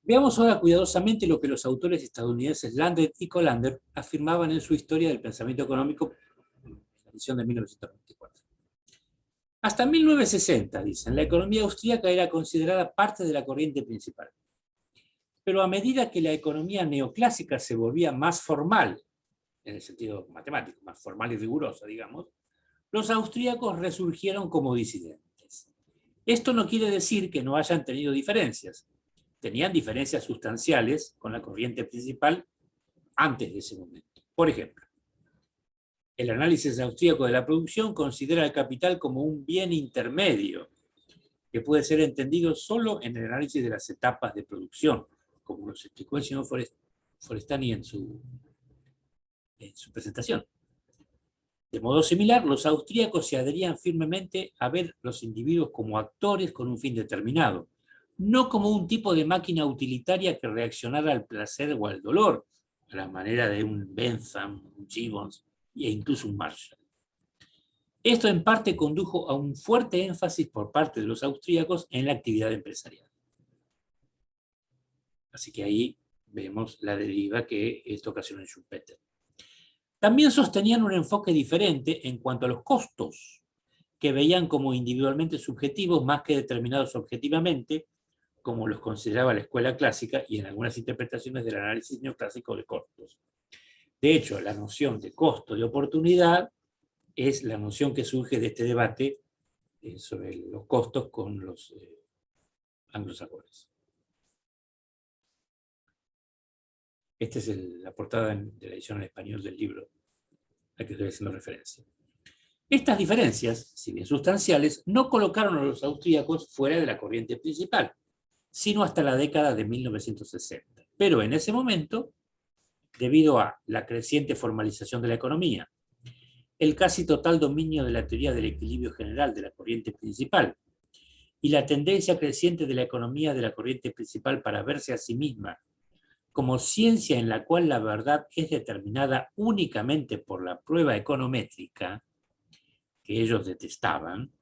Veamos ahora cuidadosamente lo que los autores estadounidenses Landed y Collander afirmaban en su Historia del Pensamiento Económico, la edición de 1924. Hasta 1960, dicen, la economía austríaca era considerada parte de la corriente principal. Pero a medida que la economía neoclásica se volvía más formal, en el sentido matemático, más formal y rigurosa, digamos, los austríacos resurgieron como disidentes. Esto no quiere decir que no hayan tenido diferencias. Tenían diferencias sustanciales con la corriente principal antes de ese momento. Por ejemplo, el análisis austríaco de la producción considera el capital como un bien intermedio que puede ser entendido solo en el análisis de las etapas de producción, como nos explicó el señor Forestani en su presentación. De modo similar, los austríacos se adherían firmemente a ver los individuos como actores con un fin determinado, no como un tipo de máquina utilitaria que reaccionara al placer o al dolor, a la manera de un Bentham, un Gibbons e incluso un Marshall. Esto en parte condujo a un fuerte énfasis por parte de los austríacos en la actividad empresarial. Así que ahí vemos la deriva que esto ocasionó en Schumpeter. También sostenían un enfoque diferente en cuanto a los costos, que veían como individualmente subjetivos más que determinados objetivamente, como los consideraba la escuela clásica y en algunas interpretaciones del análisis neoclásico de costos. De hecho, la noción de costo de oportunidad es la noción que surge de este debate sobre los costos con los anglosajones. Esta es la portada de la edición en español del libro al que estoy haciendo referencia. Estas diferencias, si bien sustanciales, no colocaron a los austríacos fuera de la corriente principal, sino hasta la década de 1960. Pero en ese momento, debido a la creciente formalización de la economía, el casi total dominio de la teoría del equilibrio general de la corriente principal y la tendencia creciente de la economía de la corriente principal para verse a sí misma como ciencia en la cual la verdad es determinada únicamente por la prueba econométrica, que ellos detestaban,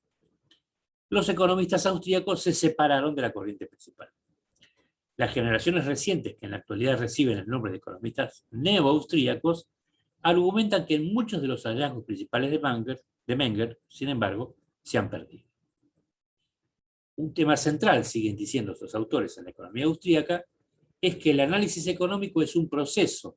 los economistas austríacos se separaron de la corriente principal. Las generaciones recientes, que en la actualidad reciben el nombre de economistas neo-austríacos, argumentan que muchos de los hallazgos principales de Menger, sin embargo, se han perdido. Un tema central, siguen diciendo estos autores en la economía austríaca, es que el análisis económico es un proceso,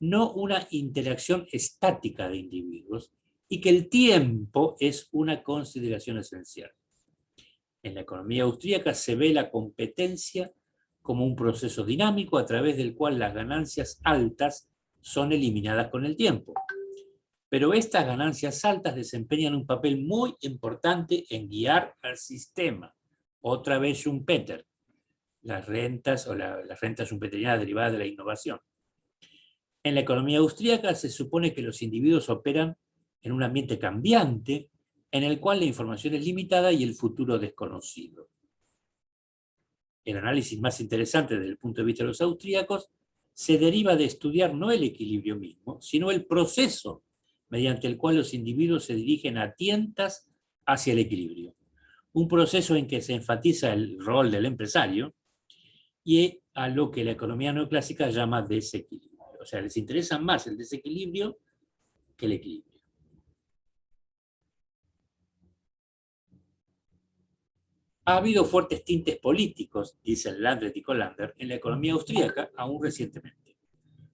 no una interacción estática de individuos, y que el tiempo es una consideración esencial. En la economía austríaca se ve la competencia como un proceso dinámico a través del cual las ganancias altas son eliminadas con el tiempo. Pero estas ganancias altas desempeñan un papel muy importante en guiar al sistema. Otra vez Schumpeter, las rentas o las rentas schumpeterianas derivadas de la innovación. En la economía austríaca se supone que los individuos operan en un ambiente cambiante en el cual la información es limitada y el futuro desconocido. El análisis más interesante desde el punto de vista de los austríacos se deriva de estudiar no el equilibrio mismo, sino el proceso mediante el cual los individuos se dirigen a tientas hacia el equilibrio. Un proceso en que se enfatiza el rol del empresario y a lo que la economía neoclásica llama desequilibrio. O sea, les interesa más el desequilibrio que el equilibrio. Ha habido fuertes tintes políticos, dicen Landret y Collander, en la economía austríaca aún recientemente.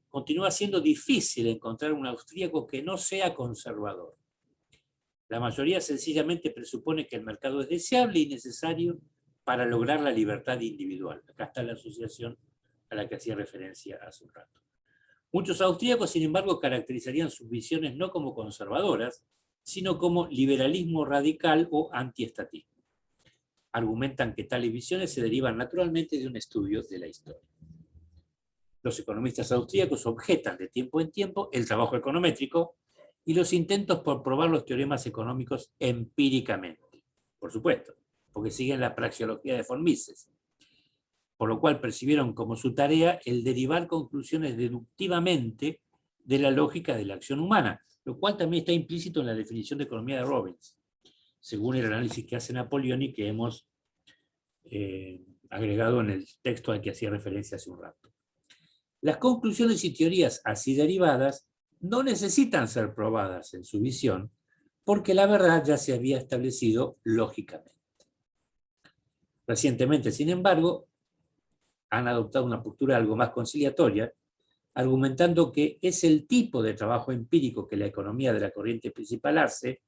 Continúa siendo difícil encontrar un austríaco que no sea conservador. La mayoría sencillamente presupone que el mercado es deseable y necesario para lograr la libertad individual. Acá está la asociación a la que hacía referencia hace un rato. Muchos austríacos, sin embargo, caracterizarían sus visiones no como conservadoras, sino como liberalismo radical o antiestatismo. Argumentan que tales visiones se derivan naturalmente de un estudio de la historia. Los economistas austríacos objetan de tiempo en tiempo el trabajo econométrico y los intentos por probar los teoremas económicos empíricamente. Por supuesto, porque siguen la praxeología de von Mises, por lo cual percibieron como su tarea el derivar conclusiones deductivamente de la lógica de la acción humana, lo cual también está implícito en la definición de economía de Robbins, según el análisis que hace Napoleón y que hemos agregado en el texto al que hacía referencia hace un rato. Las conclusiones y teorías así derivadas no necesitan ser probadas en su visión, porque la verdad ya se había establecido lógicamente. Recientemente, sin embargo, han adoptado una postura algo más conciliatoria, argumentando que es el tipo de trabajo empírico que la economía de la corriente principal hace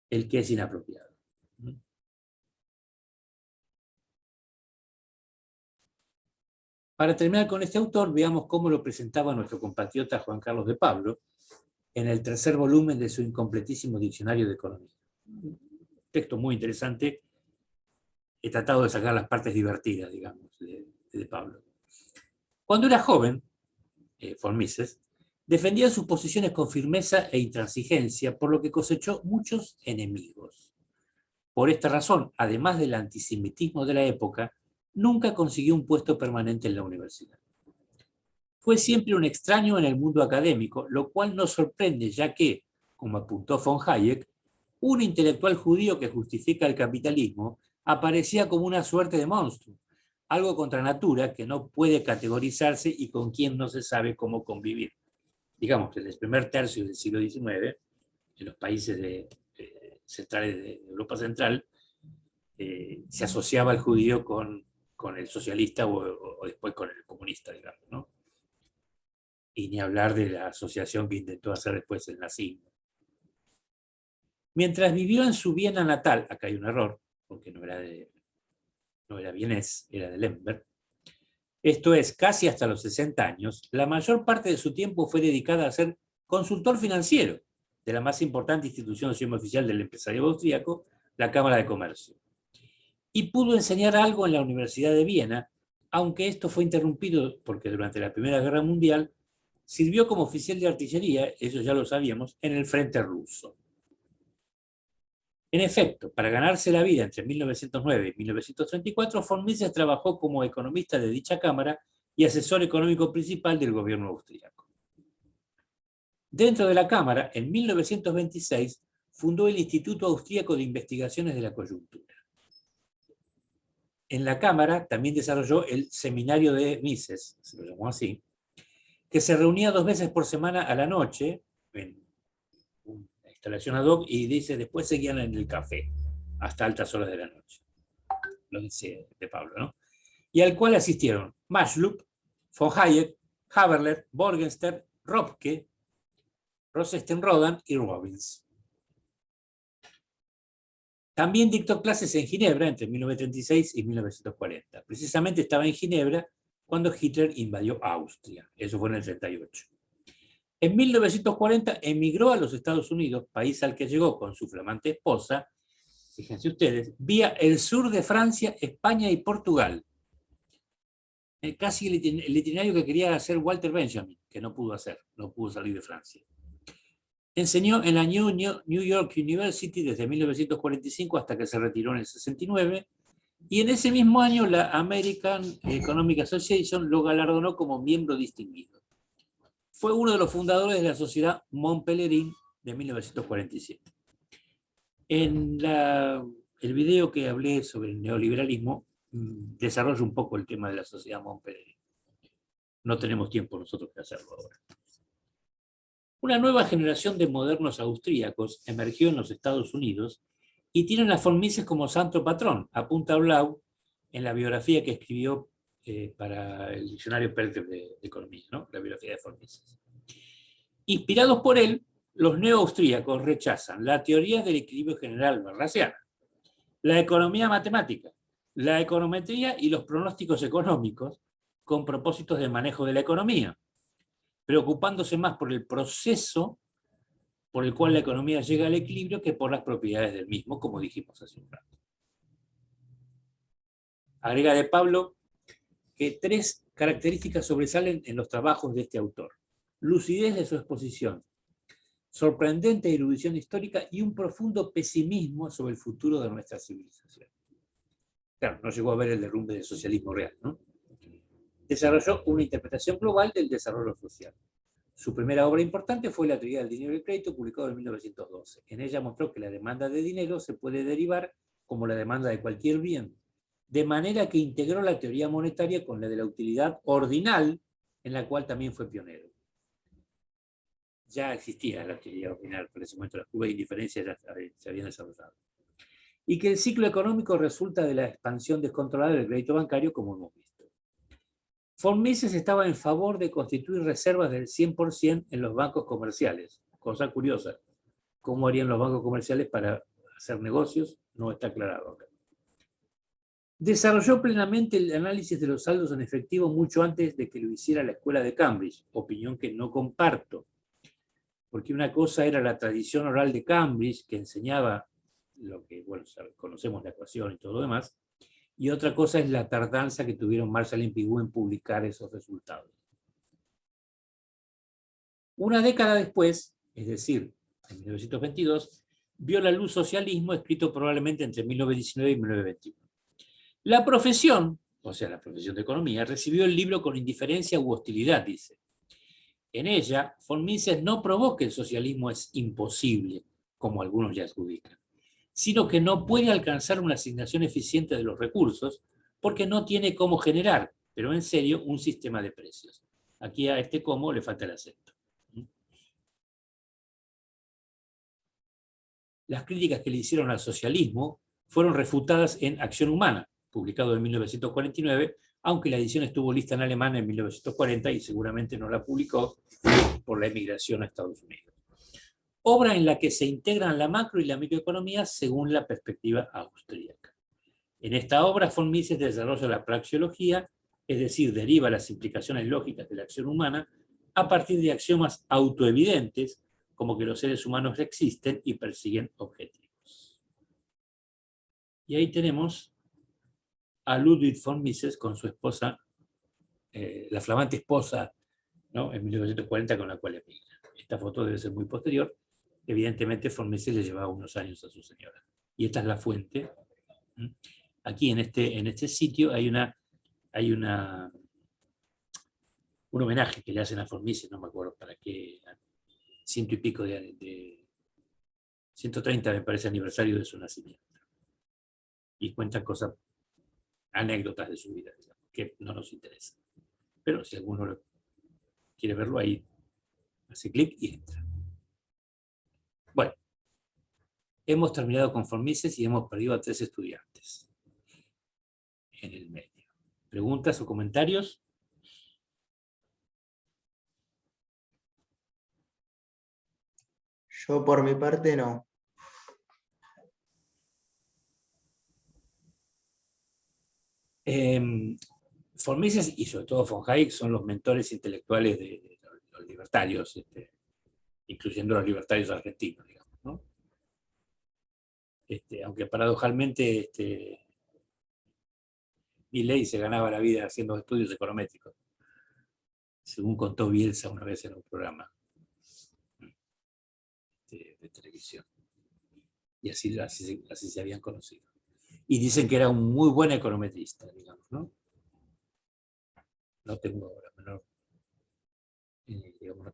el que es inapropiado. Para terminar con este autor, veamos cómo lo presentaba nuestro compatriota Juan Carlos de Pablo en el tercer volumen de su incompletísimo diccionario de economía. Un texto muy interesante. He tratado de sacar las partes divertidas, digamos, de Pablo. Cuando era joven, von Mises defendía sus posiciones con firmeza e intransigencia, por lo que cosechó muchos enemigos. Por esta razón, además del antisemitismo de la época, nunca consiguió un puesto permanente en la universidad. Fue siempre un extraño en el mundo académico, lo cual nos sorprende, ya que, como apuntó von Hayek, un intelectual judío que justifica el capitalismo aparecía como una suerte de monstruo, algo contra natura que no puede categorizarse y con quien no se sabe cómo convivir. Digamos que en el primer tercio del siglo XIX, en los países centrales de Europa Central, se asociaba al judío con el socialista o después con el comunista, digamos, ¿no? Y ni hablar de la asociación que intentó hacer después el nazismo. Mientras vivió en su Viena natal, acá hay un error, porque no era vienés, era de Lemberg, esto es, casi hasta los 60 años, la mayor parte de su tiempo fue dedicada a ser consultor financiero de la más importante institución semioficial del empresariado austríaco, la Cámara de Comercio. Y pudo enseñar algo en la Universidad de Viena, aunque esto fue interrumpido porque durante la Primera Guerra Mundial sirvió como oficial de artillería, eso ya lo sabíamos, en el frente ruso. En efecto, para ganarse la vida entre 1909 y 1934, von Mises trabajó como economista de dicha cámara y asesor económico principal del gobierno austríaco. Dentro de la cámara, en 1926, fundó el Instituto Austríaco de Investigaciones de la Coyuntura. En la cámara también desarrolló el Seminario de Mises, se lo llamó así, que se reunía 2 veces por semana a la noche, en una instalación ad hoc, y dice, después seguían en el café, hasta altas horas de la noche. Lo dice de Pablo, ¿no? Y al cual asistieron Masluk, von Hayek, Haberler, Morgenstern, Ropke, Rosenstein-Rodan y Robbins. También dictó clases en Ginebra entre 1936 y 1940. Precisamente estaba en Ginebra cuando Hitler invadió Austria. Eso fue en el 38. En 1940 emigró a los Estados Unidos, país al que llegó con su flamante esposa, fíjense ustedes, vía el sur de Francia, España y Portugal. Casi el itinerario que quería hacer Walter Benjamin, que no pudo hacer, no pudo salir de Francia. Enseñó en la New York University desde 1945 hasta que se retiró en el 69, y en ese mismo año la American Economic Association lo galardonó como miembro distinguido. Fue uno de los fundadores de la Sociedad Mont-Pelerin de 1947. En el video que hablé sobre el neoliberalismo, desarrollo un poco el tema de la Sociedad Mont-Pelerin. No tenemos tiempo nosotros de hacerlo ahora. Una nueva generación de modernos austríacos emergió en los Estados Unidos y tienen a von Mises como santo patrón, apunta Blau en la biografía que escribió para el diccionario Pelker de Economía, ¿no? La biografía de von Mises. Inspirados por él, los neoaustríacos rechazan la teoría del equilibrio general barrasiana, la economía matemática, la econometría y los pronósticos económicos con propósitos de manejo de la economía, preocupándose más por el proceso por el cual la economía llega al equilibrio que por las propiedades del mismo, como dijimos hace un rato. Agrega de Pablo que 3 características sobresalen en los trabajos de este autor: lucidez de su exposición, sorprendente erudición histórica y un profundo pesimismo sobre el futuro de nuestra civilización. Claro, no llegó a ver el derrumbe del socialismo real, ¿no? Desarrolló una interpretación global del desarrollo social. Su primera obra importante fue La teoría del dinero y el crédito, publicado en 1912. En ella mostró que la demanda de dinero se puede derivar como la demanda de cualquier bien, de manera que integró la teoría monetaria con la de la utilidad ordinal, en la cual también fue pionero. Ya existía la teoría ordinal, por ese momento las curvas de indiferencia ya se habían desarrollado. Y que el ciclo económico resulta de la expansión descontrolada del crédito bancario, como hemos visto. Von Mises estaba en favor de constituir reservas del 100% en los bancos comerciales. Cosa curiosa, ¿cómo harían los bancos comerciales para hacer negocios? No está aclarado acá. Desarrolló plenamente el análisis de los saldos en efectivo mucho antes de que lo hiciera la escuela de Cambridge, opinión que no comparto, porque una cosa era la tradición oral de Cambridge, que enseñaba lo que, bueno, conocemos la ecuación y todo lo demás, y otra cosa es la tardanza que tuvieron Marshall y Pigou en publicar esos resultados. Una década después, es decir, en 1922, vio la luz socialismo, escrito probablemente entre 1919 y 1921. La profesión, o sea, la profesión de economía, recibió el libro con indiferencia u hostilidad, dice. En ella, von Mises no probó que el socialismo es imposible, como algunos ya adjudican, sino que no puede alcanzar una asignación eficiente de los recursos porque no tiene cómo generar, pero en serio, un sistema de precios. Aquí a este cómo le falta el acento. Las críticas que le hicieron al socialismo fueron refutadas en Acción Humana, publicado en 1949, aunque la edición estuvo lista en alemán en 1940 y seguramente no la publicó por la emigración a Estados Unidos. Obra en la que se integran la macro y la microeconomía según la perspectiva austríaca. En esta obra, von Mises desarrolla la praxeología, es decir, deriva las implicaciones lógicas de la acción humana a partir de axiomas autoevidentes, como que los seres humanos existen y persiguen objetivos. Y ahí tenemos a Ludwig von Mises con su esposa, la flamante esposa, ¿no?, en 1940, con la cual emigra. Esta foto debe ser muy posterior. Evidentemente, von Mises le llevaba unos años a su señora. Y esta es la fuente. Aquí en este sitio hay un homenaje que le hacen a von Mises, no me acuerdo para qué, 100 y pico de 130, me parece, aniversario de su nacimiento. Y cuentan cosas, anécdotas de su vida, digamos, que no nos interesan. Pero si alguno quiere verlo, ahí hace clic y entra. Bueno, hemos terminado con von Mises y hemos perdido a 3 estudiantes en el medio. ¿Preguntas o comentarios? Yo por mi parte no. Von Mises y sobre todo von Hayek son los mentores intelectuales de los libertarios, incluyendo los libertarios argentinos, digamos, ¿no? Aunque paradojalmente Milley se ganaba la vida haciendo estudios econométricos, según contó Bielsa una vez en un programa de televisión. Y así se habían conocido. Y dicen que era un muy buen econometrista, digamos, ¿no? No tengo la menor, digamos, no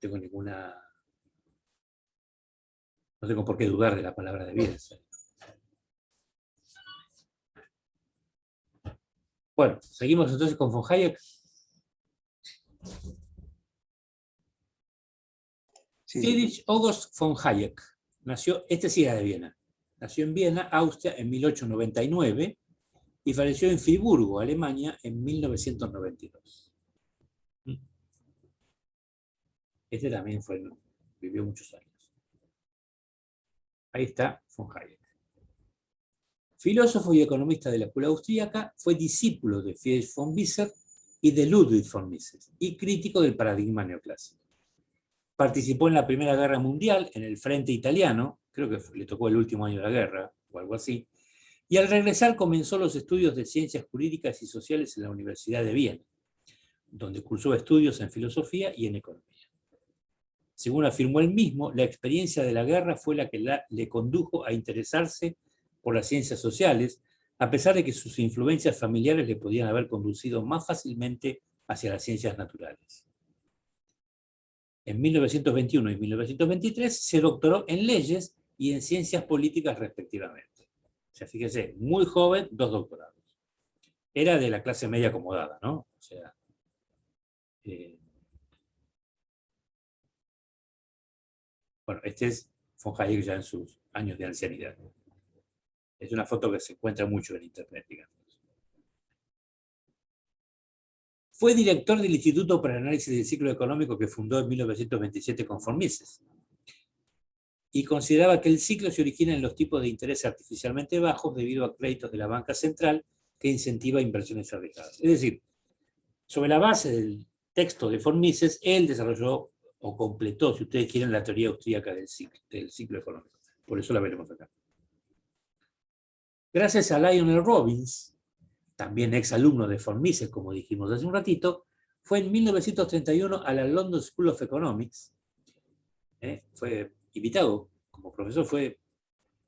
tengo por qué dudar de la palabra de Bielsa. Bueno, seguimos entonces con von Hayek. Friedrich August von Hayek nació, sí era de Viena, nació en Viena, Austria, en 1899 y falleció en Friburgo, Alemania, en 1992. También vivió muchos años. Ahí está von Hayek. Filósofo y economista de la escuela austríaca, fue discípulo de Friedrich von Mises y de Ludwig von Mises, y crítico del paradigma neoclásico. Participó en la Primera Guerra Mundial, en el frente italiano, creo que le tocó el último año de la guerra, o algo así, y al regresar comenzó los estudios de ciencias jurídicas y sociales en la Universidad de Viena. donde cursó estudios en filosofía y en economía. Según afirmó él mismo, la experiencia de la guerra fue la que le condujo a interesarse por las ciencias sociales, a pesar de que sus influencias familiares le podían haber conducido más fácilmente hacia las ciencias naturales. En 1921 y 1923 se doctoró en leyes y en ciencias políticas respectivamente. O sea, fíjese, muy joven, 2 doctorados. Era de la clase media acomodada, ¿no? O sea, bueno, este es von Hayek ya en sus años de ancianidad. Es una foto que se encuentra mucho en internet, digamos. Fue director del Instituto para el Análisis del Ciclo Económico que fundó en 1927 con von Mises. Y consideraba que el ciclo se origina en los tipos de interés artificialmente bajos debido a créditos de la banca central que incentiva inversiones arriesgadas. Es decir, sobre la base del texto de von Mises, él desarrolló o completó, si ustedes quieren, la teoría austríaca del ciclo económico. Por eso la veremos acá. Gracias a Lionel Robbins, también ex alumno de von Mises, como dijimos hace un ratito, fue en 1931 a la London School of Economics, fue invitado como profesor, fue,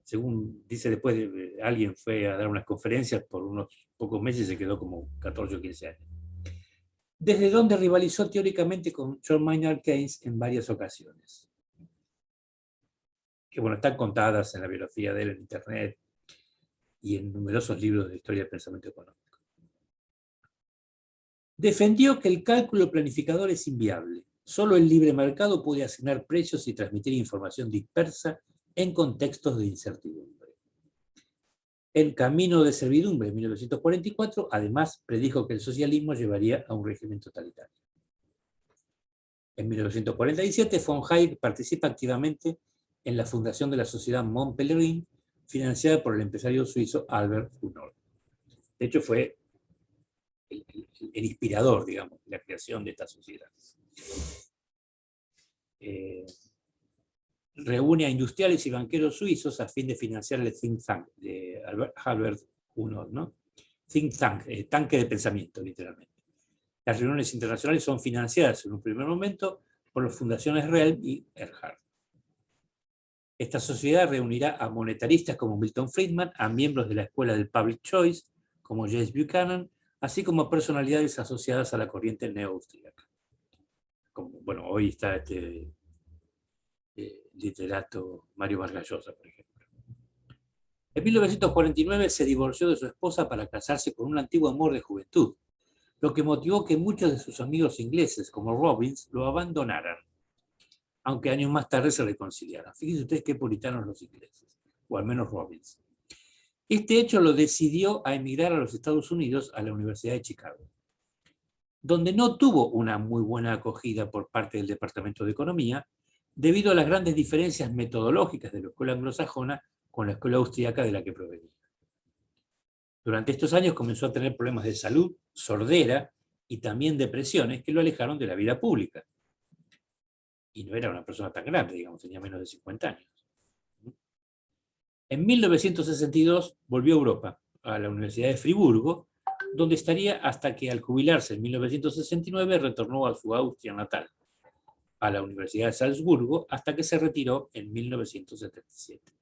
según dice después, alguien fue a dar unas conferencias por unos pocos meses y se quedó como 14 o 15 años. Desde donde rivalizó teóricamente con John Maynard Keynes en varias ocasiones. Que bueno, están contadas en la biografía de él en internet y en numerosos libros de historia del pensamiento económico. Defendió que el cálculo planificador es inviable. Solo el libre mercado puede asignar precios y transmitir información dispersa en contextos de incertidumbre. El Camino de Servidumbre, en 1944, además predijo que el socialismo llevaría a un régimen totalitario. En 1947, von Hayek participa activamente en la fundación de la Sociedad Mont Pelerin, financiada por el empresario suizo Albert Hunold. De hecho, fue el inspirador, digamos, de la creación de esta sociedad. Reúne a industriales y banqueros suizos a fin de financiar el think tank de Albert Hunold, ¿no? Think tank, tanque de pensamiento, literalmente. Las reuniones internacionales son financiadas en un primer momento por las fundaciones Relm y Erhard. Esta sociedad reunirá a monetaristas como Milton Friedman, a miembros de la escuela del Public Choice, como James Buchanan, así como a personalidades asociadas a la corriente neo-austríaca. Bueno, hoy está este literato Mario Vargas Llosa, por ejemplo. En 1949 se divorció de su esposa para casarse con un antiguo amor de juventud, lo que motivó que muchos de sus amigos ingleses, como Robbins, lo abandonaran, aunque años más tarde se reconciliaran. Fíjense ustedes qué puritanos los ingleses, o al menos Robbins. Este hecho lo decidió a emigrar a los Estados Unidos a la Universidad de Chicago, donde no tuvo una muy buena acogida por parte del Departamento de Economía, debido a las grandes diferencias metodológicas de la escuela anglosajona con la escuela austríaca de la que provenía. Durante estos años comenzó a tener problemas de salud, sordera y también depresiones que lo alejaron de la vida pública. Y no era una persona tan grande, digamos, tenía menos de 50 años. En 1962 volvió a Europa, a la Universidad de Friburgo, donde estaría hasta que al jubilarse en 1969 retornó a su Austria natal, a la Universidad de Salzburgo, hasta que se retiró en 1977.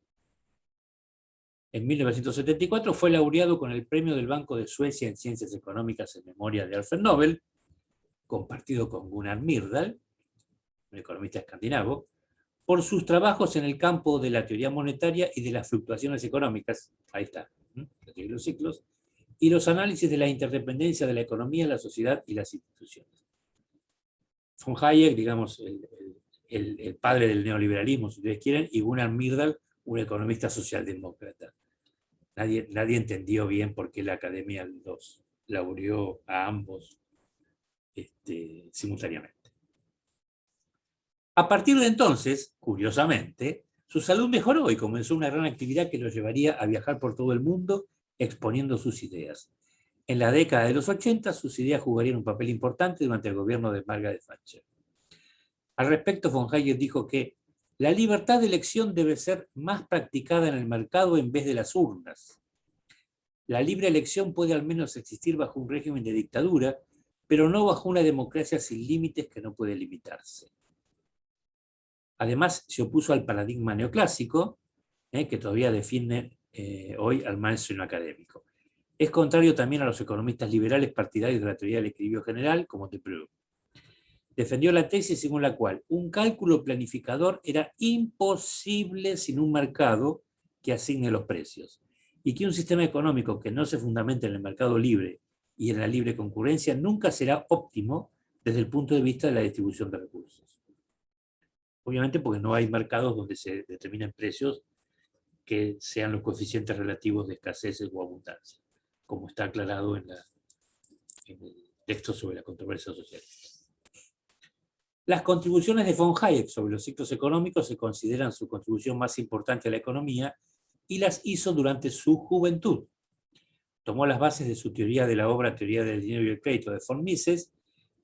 En 1974 fue laureado con el premio del Banco de Suecia en Ciencias Económicas en memoria de Alfred Nobel, compartido con Gunnar Myrdal, un economista escandinavo, por sus trabajos en el campo de la teoría monetaria y de las fluctuaciones económicas, ahí está, la teoría de los ciclos, y los análisis de la interdependencia de la economía, la sociedad y las instituciones. Von Hayek, digamos, el padre del neoliberalismo, si ustedes quieren, y Gunnar Myrdal, un economista socialdemócrata. Nadie entendió bien por qué la academia los laureó a ambos simultáneamente. A partir de entonces, curiosamente, su salud mejoró y comenzó una gran actividad que lo llevaría a viajar por todo el mundo exponiendo sus ideas. En la década de los 80, sus ideas jugarían un papel importante durante el gobierno de Margaret Thatcher. Al respecto, von Hayek dijo que la libertad de elección debe ser más practicada en el mercado en vez de las urnas. La libre elección puede al menos existir bajo un régimen de dictadura, pero no bajo una democracia sin límites que no puede limitarse. Además, se opuso al paradigma neoclásico, que todavía defiende hoy al mainstream académico. Es contrario también a los economistas liberales partidarios de la teoría del equilibrio general, como de Proust. Defendió la tesis según la cual un cálculo planificador era imposible sin un mercado que asigne los precios, y que un sistema económico que no se fundamenta en el mercado libre y en la libre concurrencia nunca será óptimo desde el punto de vista de la distribución de recursos. Obviamente porque no hay mercados donde se determinen precios que sean los coeficientes relativos de escasez o abundancia, como está aclarado en el texto sobre la controversia socialista. Las contribuciones de von Hayek sobre los ciclos económicos se consideran su contribución más importante a la economía y las hizo durante su juventud. Tomó las bases de su teoría de la obra Teoría del Dinero y el Crédito de von Mises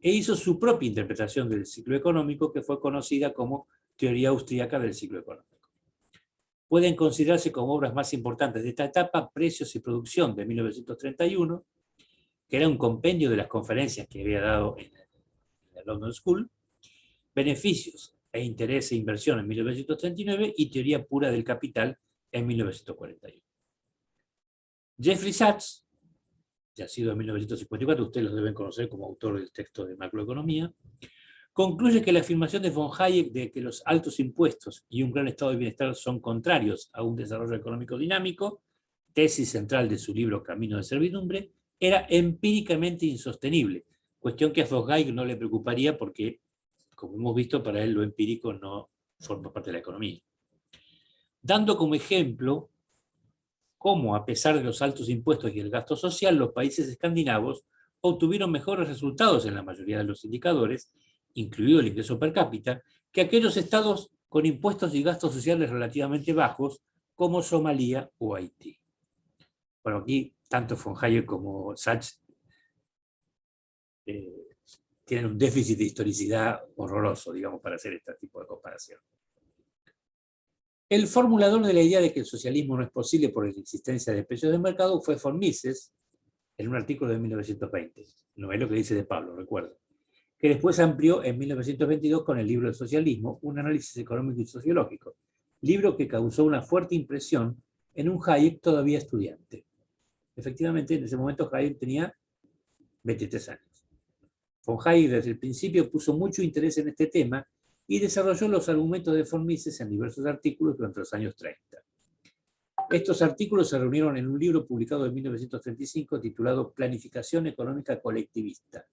e hizo su propia interpretación del ciclo económico, que fue conocida como Teoría Austríaca del Ciclo Económico. Pueden considerarse como obras más importantes de esta etapa Precios y Producción, de 1931, que era un compendio de las conferencias que había dado en la London School, Beneficios e Interés e Inversión en 1939 y Teoría Pura del Capital en 1941. Jeffrey Sachs, nacido en 1954, ustedes lo deben conocer como autor del texto de Macroeconomía, concluye que la afirmación de von Hayek de que los altos impuestos y un gran estado de bienestar son contrarios a un desarrollo económico dinámico, tesis central de su libro Camino de Servidumbre, era empíricamente insostenible, cuestión que a von Hayek no le preocuparía porque, como hemos visto, para él lo empírico no forma parte de la economía. Dando como ejemplo cómo, a pesar de los altos impuestos y el gasto social, los países escandinavos obtuvieron mejores resultados en la mayoría de los indicadores, incluido el ingreso per cápita, que aquellos estados con impuestos y gastos sociales relativamente bajos, como Somalia o Haití. Bueno, aquí tanto von Hayek como Sachs tienen un déficit de historicidad horroroso, digamos, para hacer este tipo de comparación. El formulador de la idea de que el socialismo no es posible por la existencia de precios de mercado fue von Mises, en un artículo de 1920. No es lo que dice de Pablo, recuerdo, que después amplió en 1922 con el libro El socialismo, un análisis económico y sociológico, libro que causó una fuerte impresión en un Hayek todavía estudiante. Efectivamente, en ese momento Hayek tenía 23 años. Von Hayek desde el principio puso mucho interés en este tema y desarrolló los argumentos de von Mises en diversos artículos durante los años 30. Estos artículos se reunieron en un libro publicado en 1935 titulado Planificación Económica Colectivista,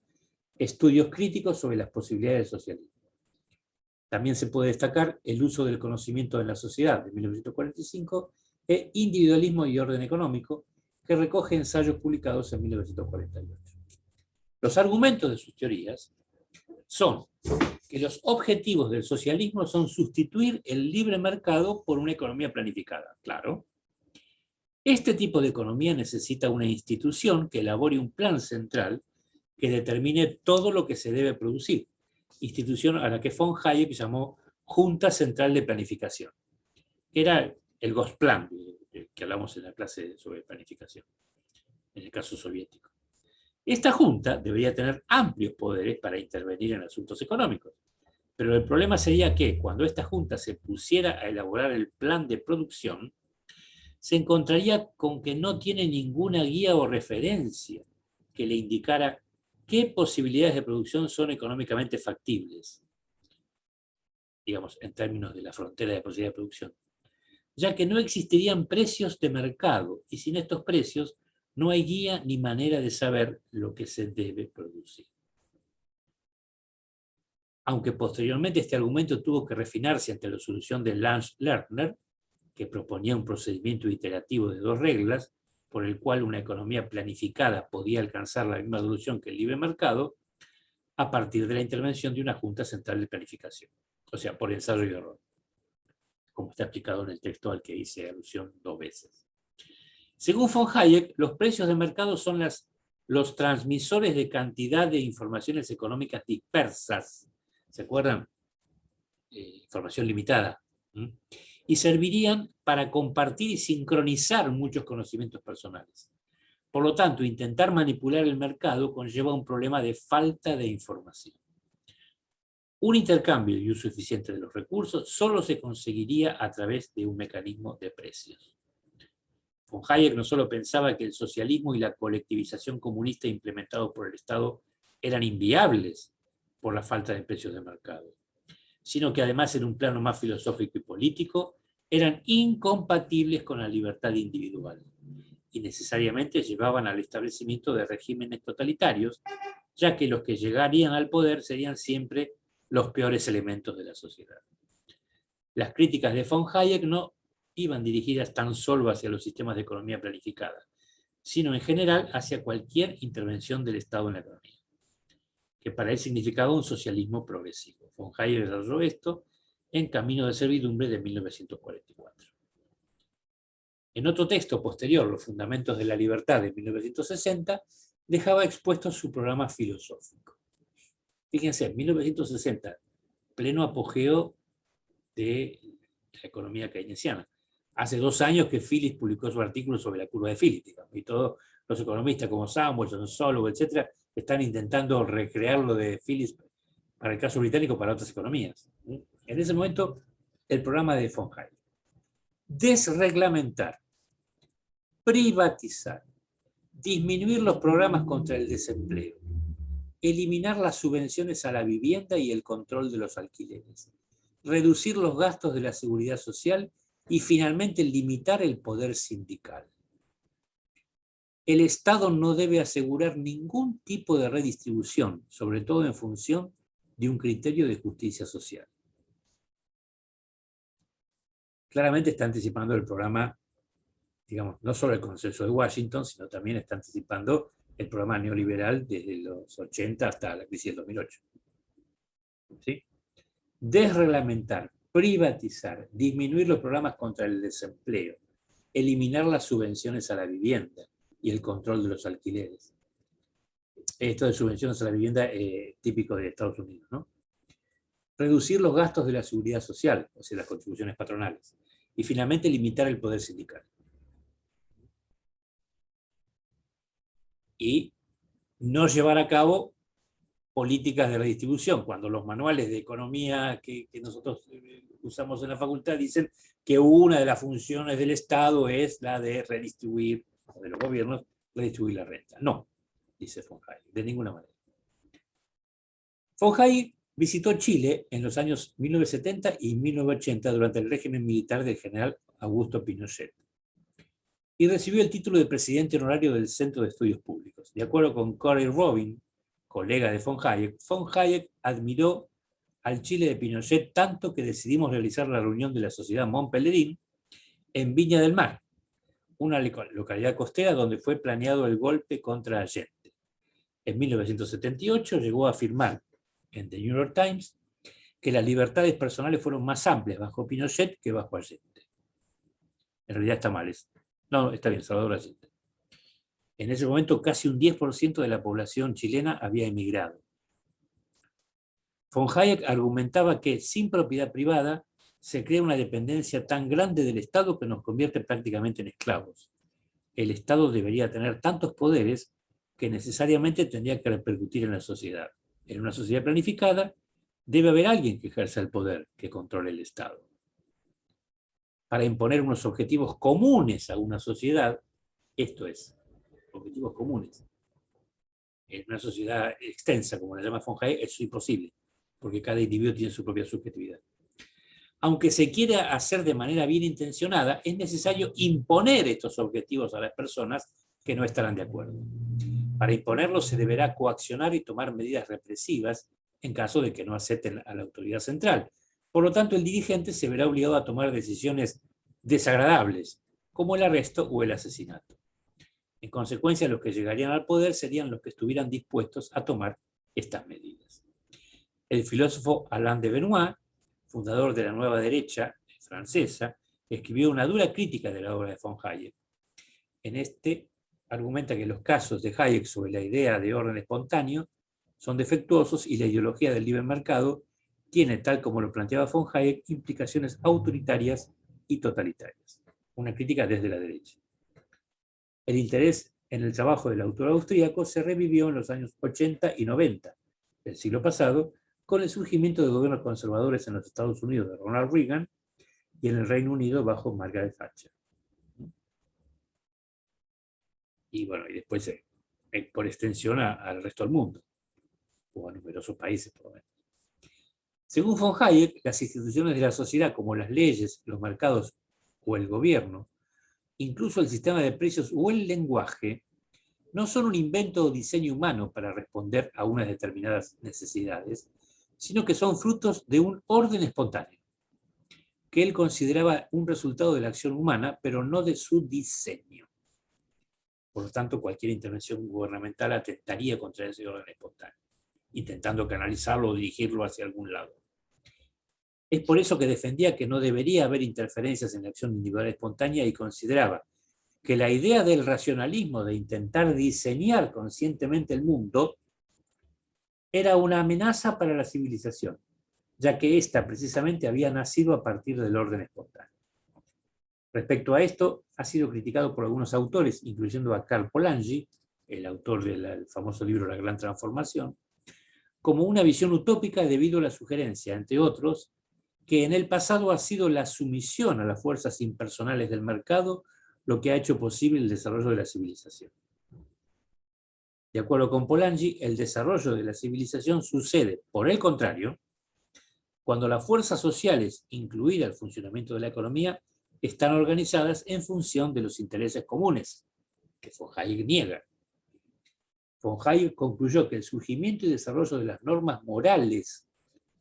estudios críticos sobre las posibilidades del socialismo. También se puede destacar El uso del conocimiento en la sociedad, de 1945, e Individualismo y orden económico, que recoge ensayos publicados en 1948. Los argumentos de sus teorías son que los objetivos del socialismo son sustituir el libre mercado por una economía planificada, claro. Este tipo de economía necesita una institución que elabore un plan central que determine todo lo que se debe producir, institución a la que von Hayek llamó Junta Central de Planificación, que era el Gosplan, que hablamos en la clase sobre planificación, en el caso soviético. Esta junta debería tener amplios poderes para intervenir en asuntos económicos, pero el problema sería que cuando esta junta se pusiera a elaborar el plan de producción, se encontraría con que no tiene ninguna guía o referencia que le indicara qué posibilidades de producción son económicamente factibles, digamos, en términos de la frontera de posibilidad de producción, ya que no existirían precios de mercado, y sin estos precios no hay guía ni manera de saber lo que se debe producir. Aunque posteriormente este argumento tuvo que refinarse ante la solución de Lance Lerner, que proponía un procedimiento iterativo de dos reglas, por el cual una economía planificada podía alcanzar la misma solución que el libre mercado, a partir de la intervención de una Junta Central de Planificación, o sea, por ensayo y error, como está explicado en el texto al que hice alusión 2 veces. Según von Hayek, los precios de mercado son los transmisores de cantidad de informaciones económicas dispersas, ¿se acuerdan? Información limitada. Y servirían para compartir y sincronizar muchos conocimientos personales. Por lo tanto, intentar manipular el mercado conlleva un problema de falta de información. Un intercambio y uso eficiente de los recursos solo se conseguiría a través de un mecanismo de precios. Von Hayek no solo pensaba que el socialismo y la colectivización comunista implementados por el Estado eran inviables por la falta de precios de mercado, sino que además en un plano más filosófico y político eran incompatibles con la libertad individual y necesariamente llevaban al establecimiento de regímenes totalitarios, ya que los que llegarían al poder serían siempre los peores elementos de la sociedad. Las críticas de von Hayek no iban dirigidas tan solo hacia los sistemas de economía planificada, sino en general hacia cualquier intervención del Estado en la economía, que para él significaba un socialismo progresivo. Von Hayek desarrolló esto en Camino de Servidumbre de 1944. En otro texto posterior, Los Fundamentos de la Libertad de 1960, dejaba expuesto su programa filosófico. Fíjense, 1960, pleno apogeo de la economía keynesiana. Hace 2 años que Phillips publicó su artículo sobre la curva de Phillips, digamos, y todos los economistas como Samuelson, Solow, etc., están intentando recrear lo de Phillips para el caso británico para otras economías. En ese momento, el programa de von Hayek: desreglamentar, privatizar, disminuir los programas contra el desempleo, eliminar las subvenciones a la vivienda y el control de los alquileres, reducir los gastos de la seguridad social y finalmente limitar el poder sindical. El Estado no debe asegurar ningún tipo de redistribución, sobre todo en función de un criterio de justicia social. Claramente está anticipando el programa, digamos, no solo el consenso de Washington, sino también está anticipando el programa neoliberal desde los 80 hasta la crisis del 2008. ¿Sí? Desreglamentar, privatizar, disminuir los programas contra el desempleo, eliminar las subvenciones a la vivienda y el control de los alquileres. Esto de subvenciones a la vivienda típico de Estados Unidos, ¿no? Reducir los gastos de la seguridad social, o sea, las contribuciones patronales. Y finalmente limitar el poder sindical. Y no llevar a cabo políticas de redistribución, cuando los manuales de economía que nosotros usamos en la facultad dicen que una de las funciones del Estado es la de redistribuir, o de los gobiernos, redistribuir la renta. No, dice von Hayek, de ninguna manera. Von Hayek visitó Chile en los años 1970 y 1980 durante el régimen militar del general Augusto Pinochet y recibió el título de presidente honorario del Centro de Estudios Públicos. De acuerdo con Corey Robin, colega de von Hayek admiró al Chile de Pinochet tanto que decidimos realizar la reunión de la Sociedad Montpellerin en Viña del Mar, una localidad costera donde fue planeado el golpe contra Allende. En 1978 llegó a afirmar en The New York Times que las libertades personales fueron más amplias bajo Pinochet que bajo Allende. En realidad está mal. No, está bien, Salvador Allende. En ese momento casi un 10% de la población chilena había emigrado. Von Hayek argumentaba que sin propiedad privada se crea una dependencia tan grande del Estado que nos convierte prácticamente en esclavos. El Estado debería tener tantos poderes que necesariamente tendría que repercutir en la sociedad. En una sociedad planificada debe haber alguien que ejerza el poder, que controle el Estado. Para imponer unos objetivos comunes a una sociedad, esto es, objetivos comunes, en una sociedad extensa como la llama von Hayek, eso es imposible, porque cada individuo tiene su propia subjetividad. Aunque se quiera hacer de manera bien intencionada, es necesario imponer estos objetivos a las personas que no estarán de acuerdo. Para imponerlos se deberá coaccionar y tomar medidas represivas en caso de que no acepten a la autoridad central. Por lo tanto, el dirigente se verá obligado a tomar decisiones desagradables, como el arresto o el asesinato. En consecuencia, los que llegarían al poder serían los que estuvieran dispuestos a tomar estas medidas. El filósofo Alain de Benoist, fundador de la nueva derecha francesa, escribió una dura crítica de la obra de von Hayek. En este argumenta que los casos de Hayek sobre la idea de orden espontáneo son defectuosos y la ideología del libre mercado tiene, tal como lo planteaba von Hayek, implicaciones autoritarias y totalitarias. Una crítica desde la derecha. El interés en el trabajo del autor austríaco se revivió en los años 80 y 90 del siglo pasado, con el surgimiento de gobiernos conservadores en los Estados Unidos de Ronald Reagan y en el Reino Unido bajo Margaret Thatcher. Y bueno, y después por extensión al resto del mundo, o a numerosos países por lo menos. Según von Hayek, las instituciones de la sociedad, como las leyes, los mercados o el gobierno, incluso el sistema de precios o el lenguaje, no son un invento o diseño humano para responder a unas determinadas necesidades, sino que son frutos de un orden espontáneo, que él consideraba un resultado de la acción humana, pero no de su diseño. Por lo tanto, cualquier intervención gubernamental atentaría contra ese orden espontáneo, intentando canalizarlo o dirigirlo hacia algún lado. Es por eso que defendía que no debería haber interferencias en la acción individual espontánea y consideraba que la idea del racionalismo de intentar diseñar conscientemente el mundo era una amenaza para la civilización, ya que ésta precisamente había nacido a partir del orden espontáneo. Respecto a esto, ha sido criticado por algunos autores, incluyendo a Karl Polanyi, el autor del famoso libro La Gran Transformación, como una visión utópica debido a la sugerencia, entre otros, que en el pasado ha sido la sumisión a las fuerzas impersonales del mercado lo que ha hecho posible el desarrollo de la civilización. De acuerdo con Polanyi, el desarrollo de la civilización sucede, por el contrario, cuando las fuerzas sociales, incluida el funcionamiento de la economía, están organizadas en función de los intereses comunes, que von Hayek niega. Von Hayek concluyó que el surgimiento y desarrollo de las normas morales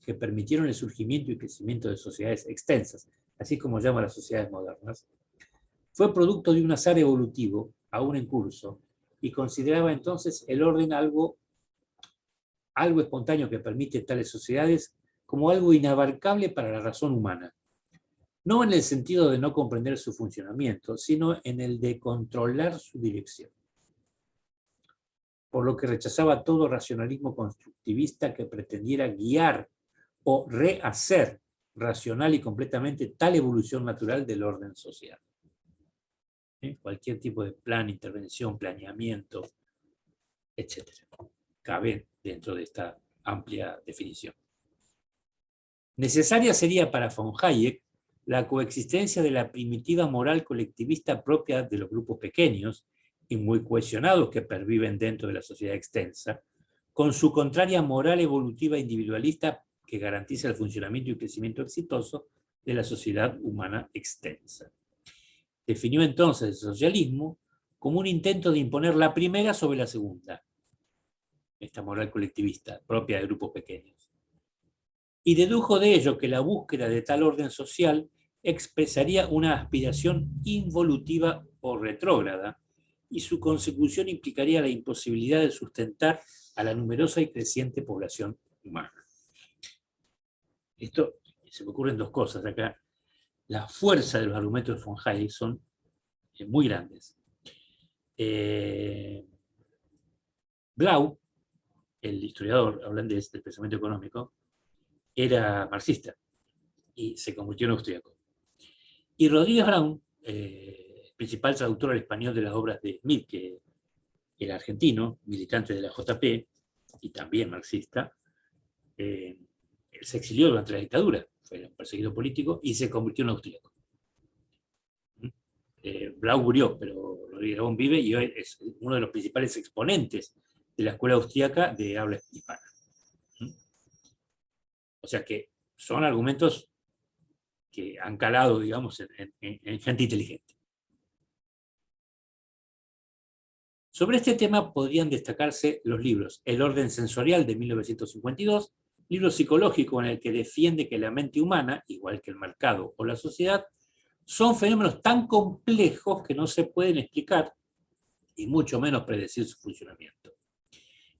que permitieron el surgimiento y crecimiento de sociedades extensas, así como llama las sociedades modernas, fue producto de un azar evolutivo, aún en curso, y consideraba entonces el orden algo espontáneo que permite tales sociedades como algo inabarcable para la razón humana. No en el sentido de no comprender su funcionamiento, sino en el de controlar su dirección. Por lo que rechazaba todo racionalismo constructivista que pretendiera guiar o rehacer racional y completamente tal evolución natural del orden social. Cualquier tipo de plan, intervención, planeamiento, etc. cabe dentro de esta amplia definición. Necesaria sería para von Hayek la coexistencia de la primitiva moral colectivista propia de los grupos pequeños y muy cohesionados que perviven dentro de la sociedad extensa, con su contraria moral evolutiva individualista que garantiza el funcionamiento y crecimiento exitoso de la sociedad humana extensa. Definió entonces el socialismo como un intento de imponer la primera sobre la segunda, esta moral colectivista propia de grupos pequeños. Y dedujo de ello que la búsqueda de tal orden social expresaría una aspiración involutiva o retrógrada, y su consecución implicaría la imposibilidad de sustentar a la numerosa y creciente población humana. Esto, se me ocurren dos cosas acá. La fuerza de los argumentos de von Hayek son muy grandes. Blau, el historiador holandés del pensamiento económico, era marxista y se convirtió en austríaco. Y Rodríguez Brown, principal traductor al español de las obras de Smith, que era argentino, militante de la JP y también marxista, se exilió durante la dictadura, fue un perseguido político y se convirtió en austríaco. Blau murió, pero Rodríguez Brown vive y hoy es uno de los principales exponentes de la escuela austríaca de habla hispana. O sea que son argumentos que han calado, digamos, en gente inteligente. Sobre este tema podrían destacarse los libros El orden sensorial de 1952, libro psicológico en el que defiende que la mente humana, igual que el mercado o la sociedad, son fenómenos tan complejos que no se pueden explicar y mucho menos predecir su funcionamiento.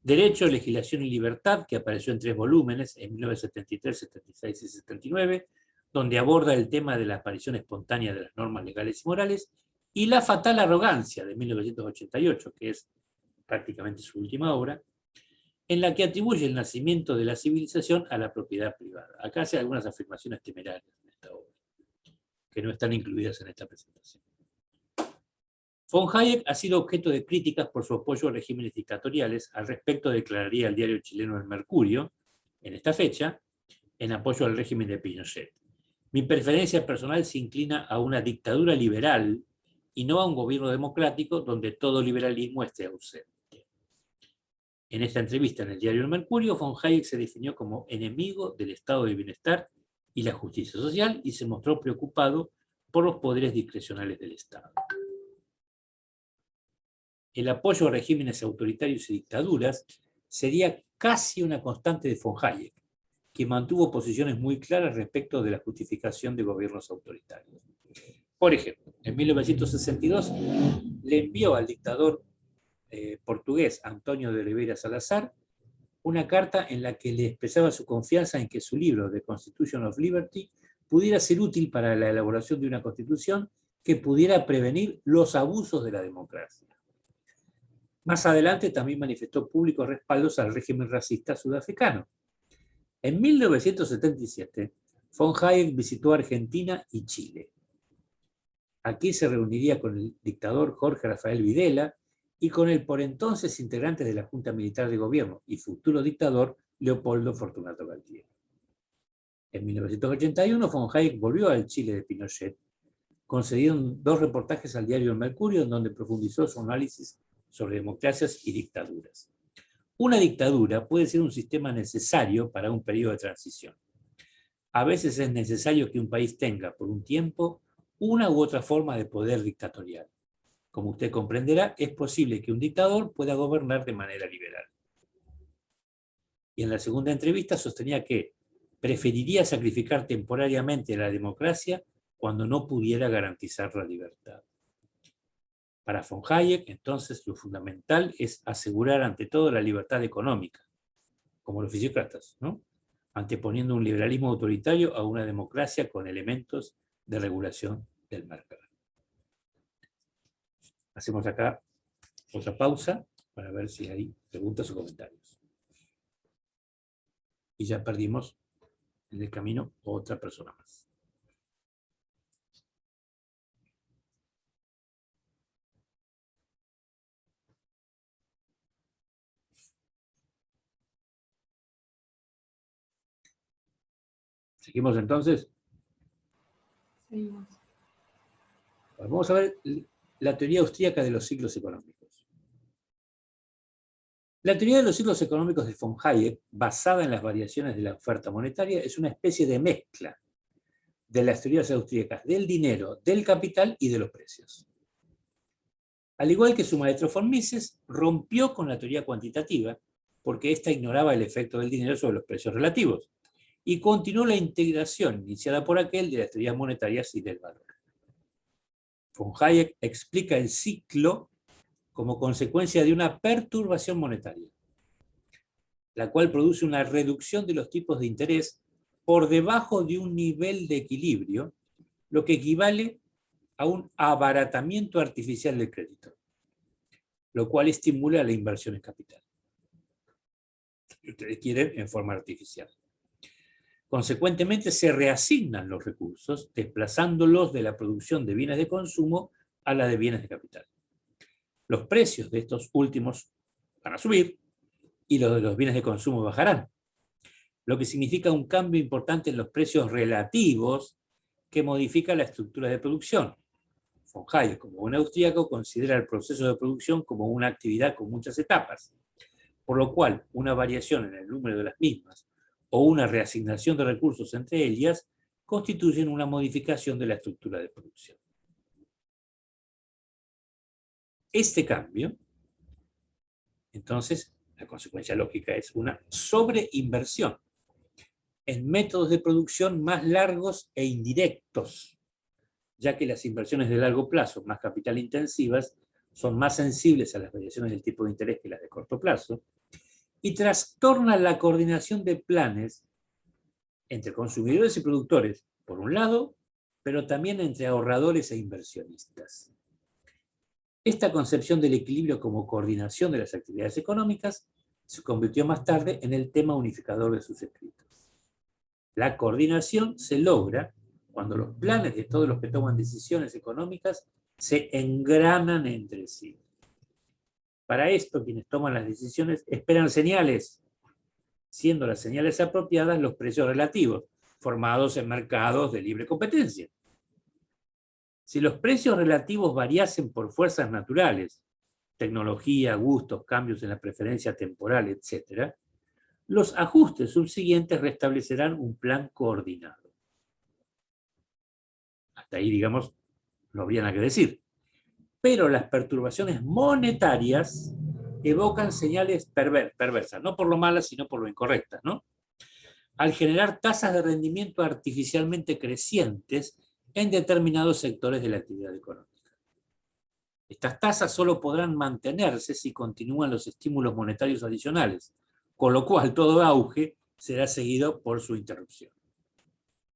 Derecho, Legislación y Libertad, que apareció en 3 volúmenes, en 1973, 76 y 79, donde aborda el tema de la aparición espontánea de las normas legales y morales, y La fatal arrogancia, de 1988, que es prácticamente su última obra, en la que atribuye el nacimiento de la civilización a la propiedad privada. Acá hace algunas afirmaciones temerarias en esta obra, que no están incluidas en esta presentación. Von Hayek ha sido objeto de críticas por su apoyo a regímenes dictatoriales. Al respecto declararía el diario chileno El Mercurio, en esta fecha, en apoyo al régimen de Pinochet. Mi preferencia personal se inclina a una dictadura liberal y no a un gobierno democrático donde todo liberalismo esté ausente. En esta entrevista en el diario El Mercurio, von Hayek se definió como enemigo del estado de bienestar y la justicia social y se mostró preocupado por los poderes discrecionales del Estado. El apoyo a regímenes autoritarios y dictaduras sería casi una constante de von Hayek, que mantuvo posiciones muy claras respecto de la justificación de gobiernos autoritarios. Por ejemplo, en 1962 le envió al dictador portugués António de Oliveira Salazar una carta en la que le expresaba su confianza en que su libro, The Constitution of Liberty, pudiera ser útil para la elaboración de una constitución que pudiera prevenir los abusos de la democracia. Más adelante también manifestó públicos respaldos al régimen racista sudafricano. En 1977, von Hayek visitó Argentina y Chile. Aquí se reuniría con el dictador Jorge Rafael Videla y con el por entonces integrante de la Junta Militar de Gobierno y futuro dictador Leopoldo Fortunato Galtieri. En 1981, von Hayek volvió al Chile de Pinochet, concedieron 2 reportajes al diario El Mercurio, en donde profundizó su análisis sobre democracias y dictaduras. Una dictadura puede ser un sistema necesario para un periodo de transición. A veces es necesario que un país tenga, por un tiempo, una u otra forma de poder dictatorial. Como usted comprenderá, es posible que un dictador pueda gobernar de manera liberal. Y en la segunda entrevista sostenía que preferiría sacrificar temporariamente la democracia cuando no pudiera garantizar la libertad. Para von Hayek, entonces, lo fundamental es asegurar ante todo la libertad económica, como los fisiócratas, ¿no?, anteponiendo un liberalismo autoritario a una democracia con elementos de regulación del mercado. Hacemos acá otra pausa para ver si hay preguntas o comentarios. Y ya perdimos en el camino otra persona más. ¿Seguimos entonces? Seguimos. Vamos a ver la teoría austríaca de los ciclos económicos. La teoría de los ciclos económicos de von Hayek, basada en las variaciones de la oferta monetaria, es una especie de mezcla de las teorías austríacas del dinero, del capital y de los precios. Al igual que su maestro von Mises, rompió con la teoría cuantitativa, porque ésta ignoraba el efecto del dinero sobre los precios relativos, y continuó la integración iniciada por aquel de las teorías monetarias y del valor. Von Hayek explica el ciclo como consecuencia de una perturbación monetaria, la cual produce una reducción de los tipos de interés por debajo de un nivel de equilibrio, lo que equivale a un abaratamiento artificial del crédito, lo cual estimula la inversión en capital, si ustedes quieren, en forma artificial. Consecuentemente, se reasignan los recursos, desplazándolos de la producción de bienes de consumo a la de bienes de capital. Los precios de estos últimos van a subir y los de los bienes de consumo bajarán, lo que significa un cambio importante en los precios relativos que modifica la estructura de producción. Von Hayek, como buen austríaco, considera el proceso de producción como una actividad con muchas etapas, por lo cual una variación en el número de las mismas o una reasignación de recursos entre ellas constituyen una modificación de la estructura de producción. Este cambio, entonces, la consecuencia lógica es una sobreinversión en métodos de producción más largos e indirectos, ya que las inversiones de largo plazo, más capital intensivas, son más sensibles a las variaciones del tipo de interés que las de corto plazo, y trastornan la coordinación de planes entre consumidores y productores, por un lado, pero también entre ahorradores e inversionistas. Esta concepción del equilibrio como coordinación de las actividades económicas se convirtió más tarde en el tema unificador de sus escritos. La coordinación se logra cuando los planes de todos los que toman decisiones económicas se engranan entre sí. Para esto, quienes toman las decisiones esperan señales, siendo las señales apropiadas los precios relativos, formados en mercados de libre competencia. Si los precios relativos variasen por fuerzas naturales, tecnología, gustos, cambios en la preferencia temporal, etc., los ajustes subsiguientes restablecerán un plan coordinado. Hasta ahí, digamos, no habría nada que decir. Pero las perturbaciones monetarias evocan señales perversas, no por lo malas, sino por lo incorrectas, ¿no? Al generar tasas de rendimiento artificialmente crecientes en determinados sectores de la actividad económica. Estas tasas solo podrán mantenerse si continúan los estímulos monetarios adicionales, con lo cual todo auge será seguido por su interrupción.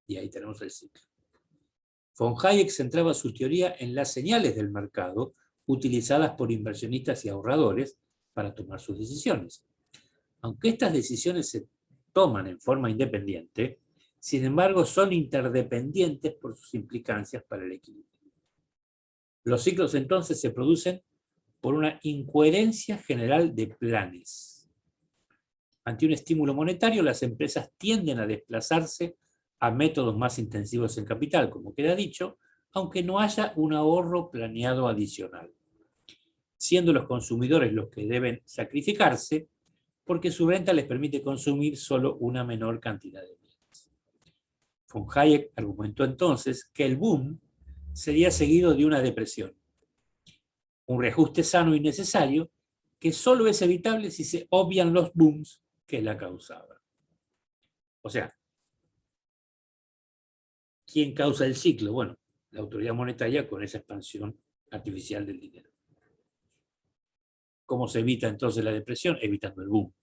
Y ahí tenemos el ciclo. Von Hayek centraba su teoría en las señales del mercado utilizadas por inversionistas y ahorradores para tomar sus decisiones. Aunque estas decisiones se toman en forma independiente, sin embargo son interdependientes por sus implicancias para el equilibrio. Los ciclos entonces se producen por una incoherencia general de planes. Ante un estímulo monetario, las empresas tienden a desplazarse a métodos más intensivos en capital, como queda dicho, aunque no haya un ahorro planeado adicional, siendo los consumidores los que deben sacrificarse porque su renta les permite consumir solo una menor cantidad de bienes. Von Hayek argumentó entonces que el boom sería seguido de una depresión, un reajuste sano y necesario que solo es evitable si se obvian los booms que la causaban. O sea, ¿quién causa el ciclo? Bueno, la autoridad monetaria con esa expansión artificial del dinero. ¿Cómo se evita entonces la depresión? Evitando el boom.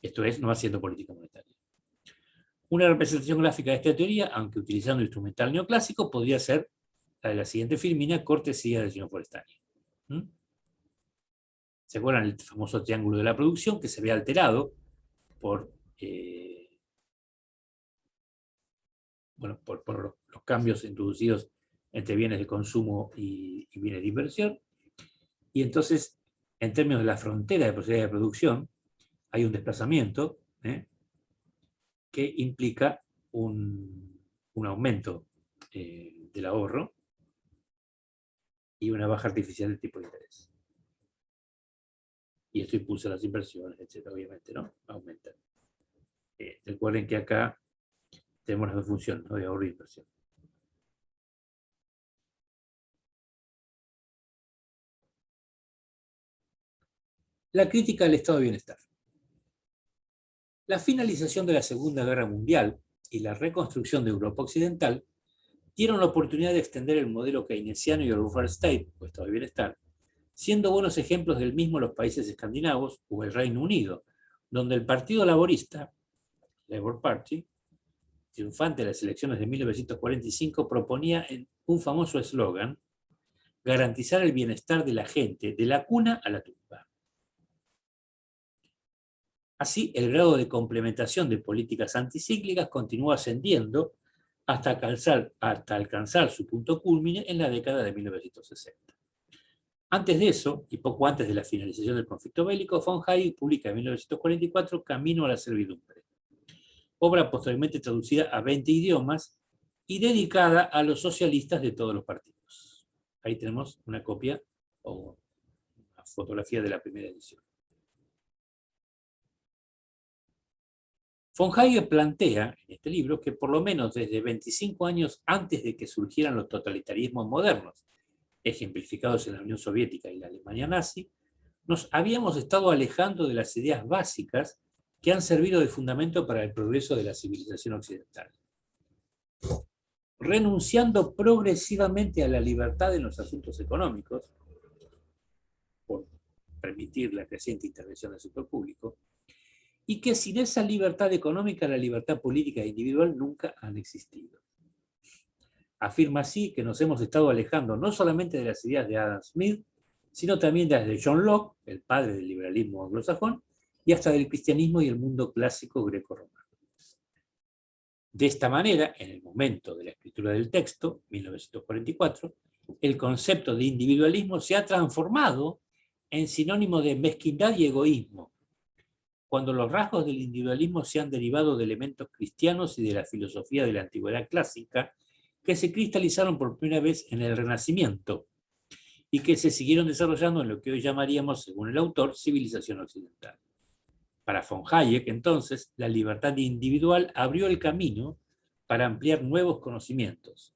Esto es, no haciendo política monetaria. Una representación gráfica de esta teoría, aunque utilizando instrumental neoclásico, podría ser la de la siguiente filmina, cortesía del señor Forestani. ¿Se acuerdan el famoso triángulo de la producción que se ve alterado por los cambios introducidos entre bienes de consumo y bienes de inversión? Y entonces, en términos de la frontera de posibilidades de producción, hay un desplazamiento que implica un aumento del ahorro y una baja artificial del tipo de interés. Y esto impulsa las inversiones, etc. Obviamente, ¿no? Aumentan. Recuerden que acá tenemos las dos funciones, ¿no? De ahorro y inversión. La crítica al estado de bienestar. La finalización de la Segunda Guerra Mundial y la reconstrucción de Europa Occidental dieron la oportunidad de extender el modelo keynesiano y el welfare state, o estado de bienestar, siendo buenos ejemplos del mismo los países escandinavos o el Reino Unido, donde el Partido Laborista, Labour Party, triunfante de las elecciones de 1945, proponía un famoso eslogan: garantizar el bienestar de la gente de la cuna a la tumba. Así, el grado de complementación de políticas anticíclicas continuó ascendiendo hasta alcanzar su punto cúlmine en la década de 1960. Antes de eso, y poco antes de la finalización del conflicto bélico, von Hayek publica en 1944 Camino a la servidumbre, obra posteriormente traducida a 20 idiomas y dedicada a los socialistas de todos los partidos. Ahí tenemos una copia o una fotografía de la primera edición. Von Hayek plantea en este libro que por lo menos desde 25 años antes de que surgieran los totalitarismos modernos, ejemplificados en la Unión Soviética y la Alemania nazi, nos habíamos estado alejando de las ideas básicas que han servido de fundamento para el progreso de la civilización occidental, renunciando progresivamente a la libertad en los asuntos económicos, por permitir la creciente intervención del sector público, y que sin esa libertad económica la libertad política e individual nunca han existido. Afirma así que nos hemos estado alejando no solamente de las ideas de Adam Smith, sino también de las de John Locke, el padre del liberalismo anglosajón, y hasta del cristianismo y el mundo clásico greco-romano. De esta manera, en el momento de la escritura del texto, 1944, el concepto de individualismo se ha transformado en sinónimo de mezquindad y egoísmo, cuando los rasgos del individualismo se han derivado de elementos cristianos y de la filosofía de la antigüedad clásica, que se cristalizaron por primera vez en el Renacimiento y que se siguieron desarrollando en lo que hoy llamaríamos, según el autor, civilización occidental. Para von Hayek, entonces, la libertad individual abrió el camino para ampliar nuevos conocimientos.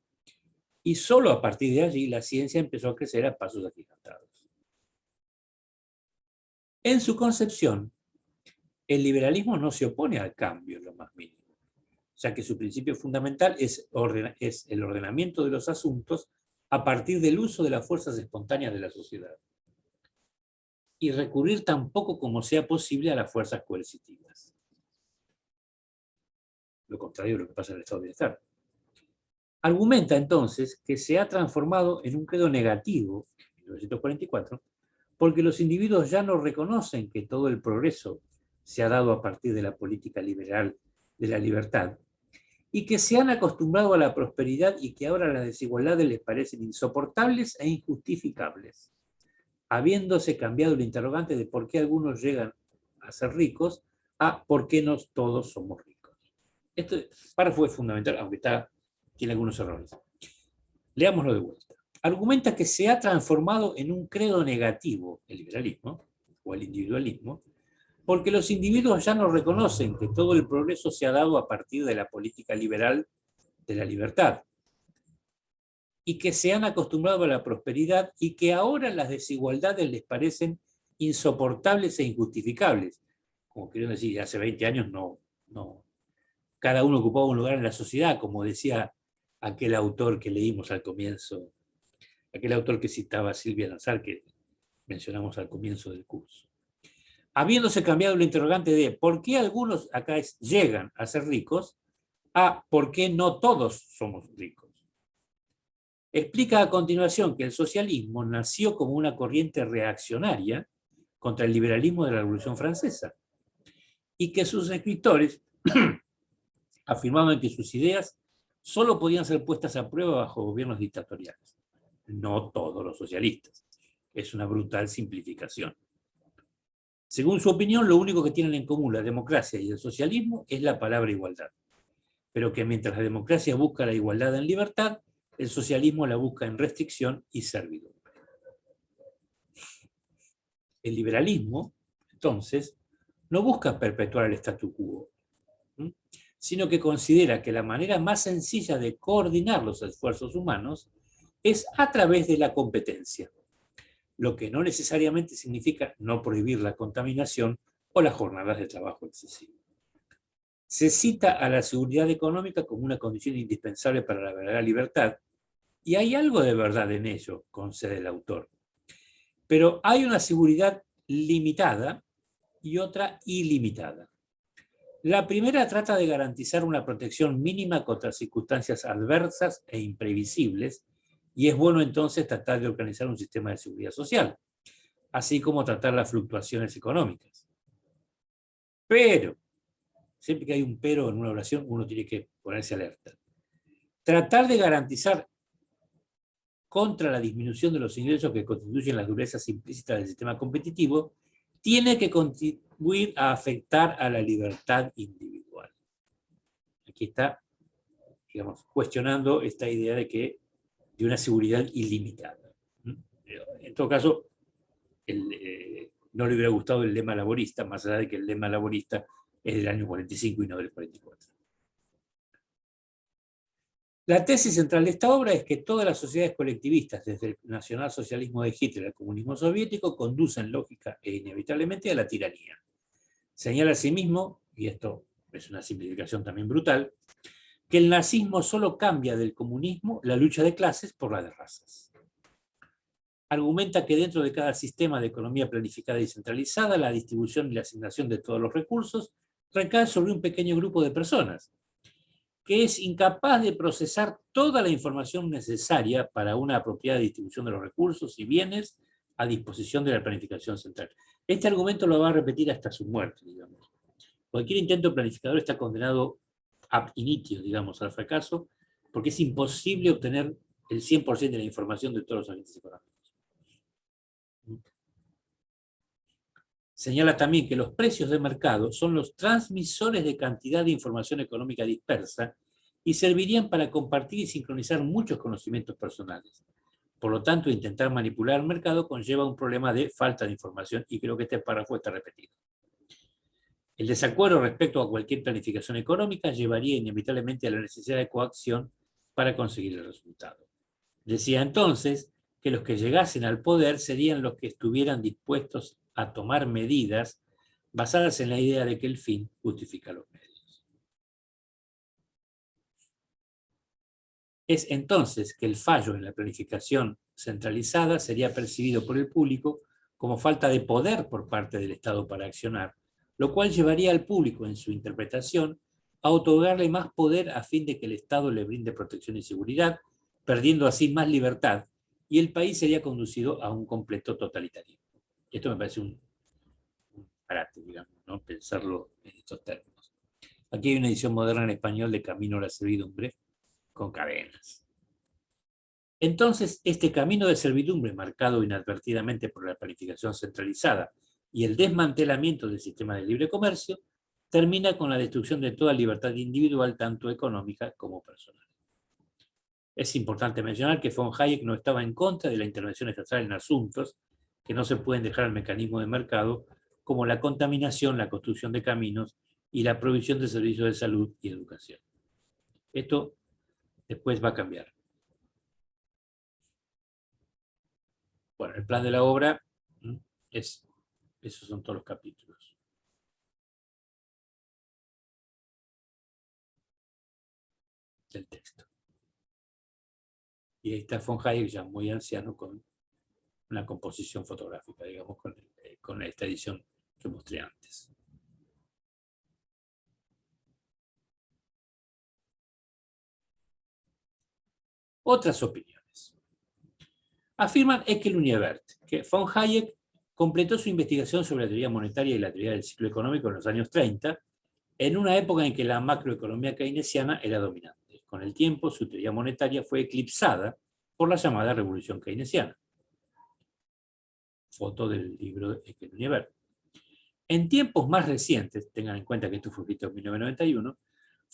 Y solo a partir de allí la ciencia empezó a crecer a pasos agigantados. En su concepción, el liberalismo no se opone al cambio en lo más mínimo, ya que su principio fundamental es el ordenamiento de los asuntos a partir del uso de las fuerzas espontáneas de la sociedad, y recurrir tan poco como sea posible a las fuerzas coercitivas. Lo contrario de lo que pasa en el estado de bienestar. Argumenta entonces que se ha transformado en un credo negativo, en 1944, porque los individuos ya no reconocen que todo el progreso se ha dado a partir de la política liberal de la libertad, y que se han acostumbrado a la prosperidad y que ahora las desigualdades les parecen insoportables e injustificables, habiéndose cambiado el interrogante de por qué algunos llegan a ser ricos a por qué no todos somos ricos. Este párrafo es fundamental, aunque tiene algunos errores. Leámoslo de vuelta. Argumenta que se ha transformado en un credo negativo el liberalismo o el individualismo, porque los individuos ya no reconocen que todo el progreso se ha dado a partir de la política liberal de la libertad, y que se han acostumbrado a la prosperidad y que ahora las desigualdades les parecen insoportables e injustificables. Como quiero decir, hace 20 años no. Cada uno ocupaba un lugar en la sociedad, como decía aquel autor que leímos al comienzo, aquel autor que citaba Silvia Nazar, que mencionamos al comienzo del curso. Habiéndose cambiado el interrogante de por qué algunos acá llegan a ser ricos, a por qué no todos somos ricos. Explica a continuación que el socialismo nació como una corriente reaccionaria contra el liberalismo de la Revolución Francesa y que sus escritores afirmaban que sus ideas solo podían ser puestas a prueba bajo gobiernos dictatoriales. No todos los socialistas. Es una brutal simplificación. Según su opinión, lo único que tienen en común la democracia y el socialismo es la palabra igualdad. Pero que mientras la democracia busca la igualdad en libertad, el socialismo la busca en restricción y servidumbre. El liberalismo, entonces, no busca perpetuar el statu quo, sino que considera que la manera más sencilla de coordinar los esfuerzos humanos es a través de la competencia, lo que no necesariamente significa no prohibir la contaminación o las jornadas de trabajo excesivo. Se cita a la seguridad económica como una condición indispensable para la verdadera libertad, y hay algo de verdad en ello, concede el autor. Pero hay una seguridad limitada y otra ilimitada. La primera trata de garantizar una protección mínima contra circunstancias adversas e imprevisibles, y es bueno entonces tratar de organizar un sistema de seguridad social, así como tratar las fluctuaciones económicas. Pero, siempre que hay un pero en una oración, uno tiene que ponerse alerta. Tratar de garantizar contra la disminución de los ingresos que constituyen las durezas implícitas del sistema competitivo, tiene que contribuir a afectar a la libertad individual. Aquí está, digamos, cuestionando esta idea de una seguridad ilimitada. En todo caso, no le hubiera gustado el lema laborista, más allá de que el lema laborista es del año 45 y no del 44. La tesis central de esta obra es que todas las sociedades colectivistas, desde el nacionalsocialismo de Hitler al comunismo soviético, conducen lógica e inevitablemente a la tiranía. Señala asimismo, y esto es una simplificación también brutal, que el nazismo solo cambia del comunismo la lucha de clases por la de razas. Argumenta que dentro de cada sistema de economía planificada y centralizada, la distribución y la asignación de todos los recursos recae sobre un pequeño grupo de personas, que es incapaz de procesar toda la información necesaria para una apropiada distribución de los recursos y bienes a disposición de la planificación central. Este argumento lo va a repetir hasta su muerte, digamos. Cualquier intento planificador está condenado ab initio, digamos, al fracaso, porque es imposible obtener el 100% de la información de todos los agentes económicos. Señala también que los precios de mercado son los transmisores de cantidad de información económica dispersa y servirían para compartir y sincronizar muchos conocimientos personales. Por lo tanto, intentar manipular el mercado conlleva un problema de falta de información, y creo que este párrafo está repetido. El desacuerdo respecto a cualquier planificación económica llevaría inevitablemente a la necesidad de coacción para conseguir el resultado. Decía entonces que los que llegasen al poder serían los que estuvieran dispuestos a tomar medidas basadas en la idea de que el fin justifica los medios. Es entonces que el fallo en la planificación centralizada sería percibido por el público como falta de poder por parte del Estado para accionar, lo cual llevaría al público en su interpretación a otorgarle más poder a fin de que el Estado le brinde protección y seguridad, perdiendo así más libertad, y el país sería conducido a un completo totalitarismo. Esto me parece un disparate, digamos, ¿no? Pensarlo en estos términos. Aquí hay una edición moderna en español de Camino a la servidumbre, con cadenas. Entonces, este camino de servidumbre, marcado inadvertidamente por la planificación centralizada y el desmantelamiento del sistema de libre comercio, termina con la destrucción de toda libertad individual, tanto económica como personal. Es importante mencionar que von Hayek no estaba en contra de la intervención estatal en asuntos que no se pueden dejar al mecanismo de mercado, como la contaminación, la construcción de caminos y la provisión de servicios de salud y educación. Esto después va a cambiar. Bueno, el plan de la obra esos son todos los capítulos. Del texto. Y ahí está von Hayek ya muy anciano con una composición fotográfica, digamos, con esta edición que mostré antes. Otras opiniones. Afirman Eckel Univert que von Hayek completó su investigación sobre la teoría monetaria y la teoría del ciclo económico en los años 30, en una época en que la macroeconomía keynesiana era dominante. Con el tiempo, su teoría monetaria fue eclipsada por la llamada revolución keynesiana. Foto del libro de Eckel Univert. En tiempos más recientes, tengan en cuenta que esto fue escrito en 1991,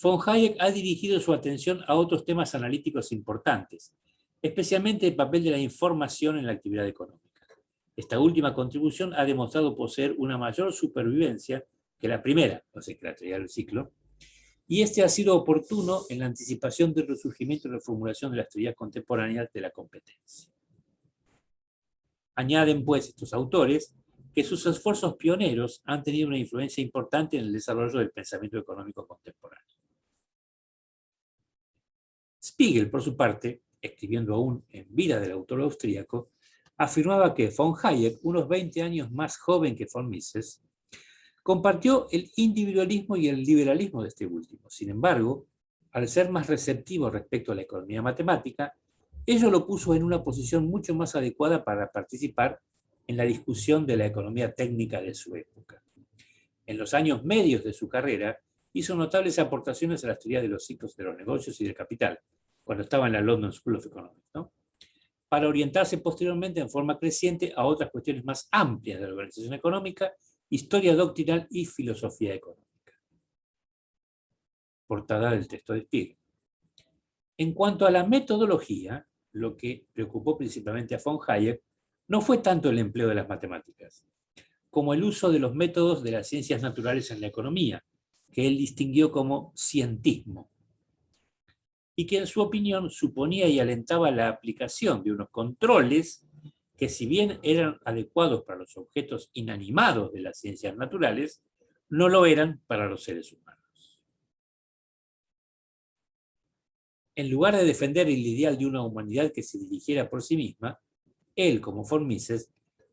von Hayek ha dirigido su atención a otros temas analíticos importantes, especialmente el papel de la información en la actividad económica. Esta última contribución ha demostrado poseer una mayor supervivencia que la primera, o sea, que la teoría del ciclo, y este ha sido oportuno en la anticipación del resurgimiento y reformulación de las teorías contemporáneas de la competencia. Añaden, pues, estos autores que sus esfuerzos pioneros han tenido una influencia importante en el desarrollo del pensamiento económico contemporáneo. Spiegel, por su parte, escribiendo aún en vida del autor austríaco, afirmaba que von Hayek, unos 20 años más joven que von Mises, compartió el individualismo y el liberalismo de este último. Sin embargo, al ser más receptivo respecto a la economía matemática, ello lo puso en una posición mucho más adecuada para participar en la discusión de la economía técnica de su época. En los años medios de su carrera, hizo notables aportaciones a la teoría de los ciclos de los negocios y del capital, cuando estaba en la London School of Economics, ¿no? Para orientarse posteriormente en forma creciente a otras cuestiones más amplias de la organización económica, historia doctrinal y filosofía económica. Portada del texto de Spiegel. En cuanto a la metodología, lo que preocupó principalmente a von Hayek no fue tanto el empleo de las matemáticas, como el uso de los métodos de las ciencias naturales en la economía, que él distinguió como cientismo, y que en su opinión suponía y alentaba la aplicación de unos controles que, si bien eran adecuados para los objetos inanimados de las ciencias naturales, no lo eran para los seres humanos. En lugar de defender el ideal de una humanidad que se dirigiera por sí misma, él, como von Mises,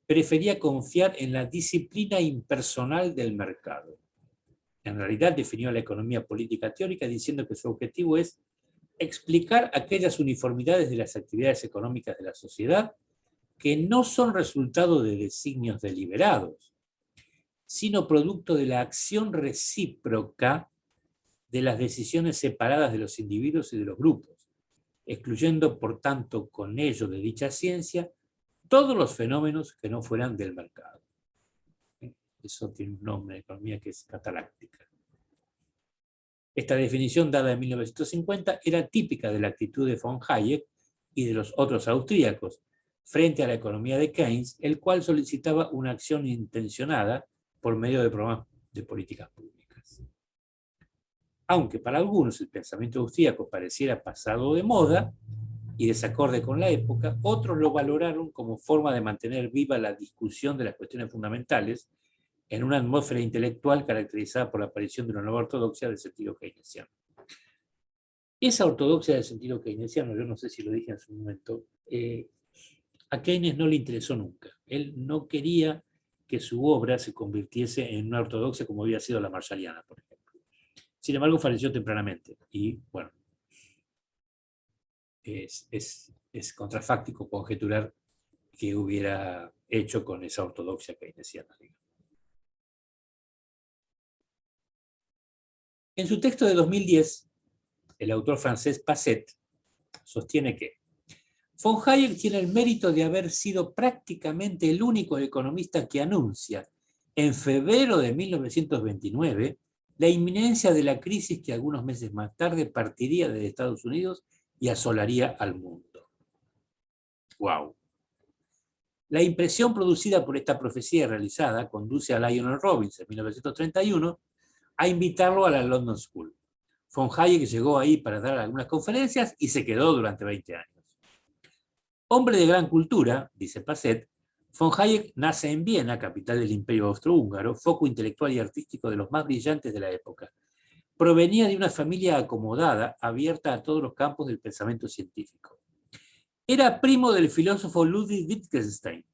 prefería confiar en la disciplina impersonal del mercado. En realidad definió la economía política teórica diciendo que su objetivo es explicar aquellas uniformidades de las actividades económicas de la sociedad que no son resultado de designios deliberados, sino producto de la acción recíproca de las decisiones separadas de los individuos y de los grupos, excluyendo por tanto con ello de dicha ciencia todos los fenómenos que no fueran del mercado. Eso tiene un nombre en economía que es cataláctica. Esta definición dada en 1950 era típica de la actitud de von Hayek y de los otros austríacos frente a la economía de Keynes, el cual solicitaba una acción intencionada por medio de programas de políticas públicas. Aunque para algunos el pensamiento austríaco pareciera pasado de moda y desacorde con la época, otros lo valoraron como forma de mantener viva la discusión de las cuestiones fundamentales en una atmósfera intelectual caracterizada por la aparición de una nueva ortodoxia del sentido keynesiano. Esa ortodoxia del sentido keynesiano, yo no sé si lo dije en su momento, a Keynes no le interesó nunca. Él no quería que su obra se convirtiese en una ortodoxia como había sido la marshalliana, por ejemplo. Sin embargo, falleció tempranamente y, bueno, es contrafáctico conjeturar qué hubiera hecho con esa ortodoxia keynesiana. En su texto de 2010, el autor francés Passet sostiene que von Hayek tiene el mérito de haber sido prácticamente el único economista que anuncia en febrero de 1929 la inminencia de la crisis que algunos meses más tarde partiría de Estados Unidos y asolaría al mundo. ¡Wow! La impresión producida por esta profecía realizada conduce a Lionel Robbins en 1931 a invitarlo a la London School. Von Hayek llegó ahí para dar algunas conferencias y se quedó durante 20 años. Hombre de gran cultura, dice Passet, von Hayek nace en Viena, capital del Imperio Austrohúngaro, foco intelectual y artístico de los más brillantes de la época. Provenía de una familia acomodada, abierta a todos los campos del pensamiento científico. Era primo del filósofo Ludwig Wittgenstein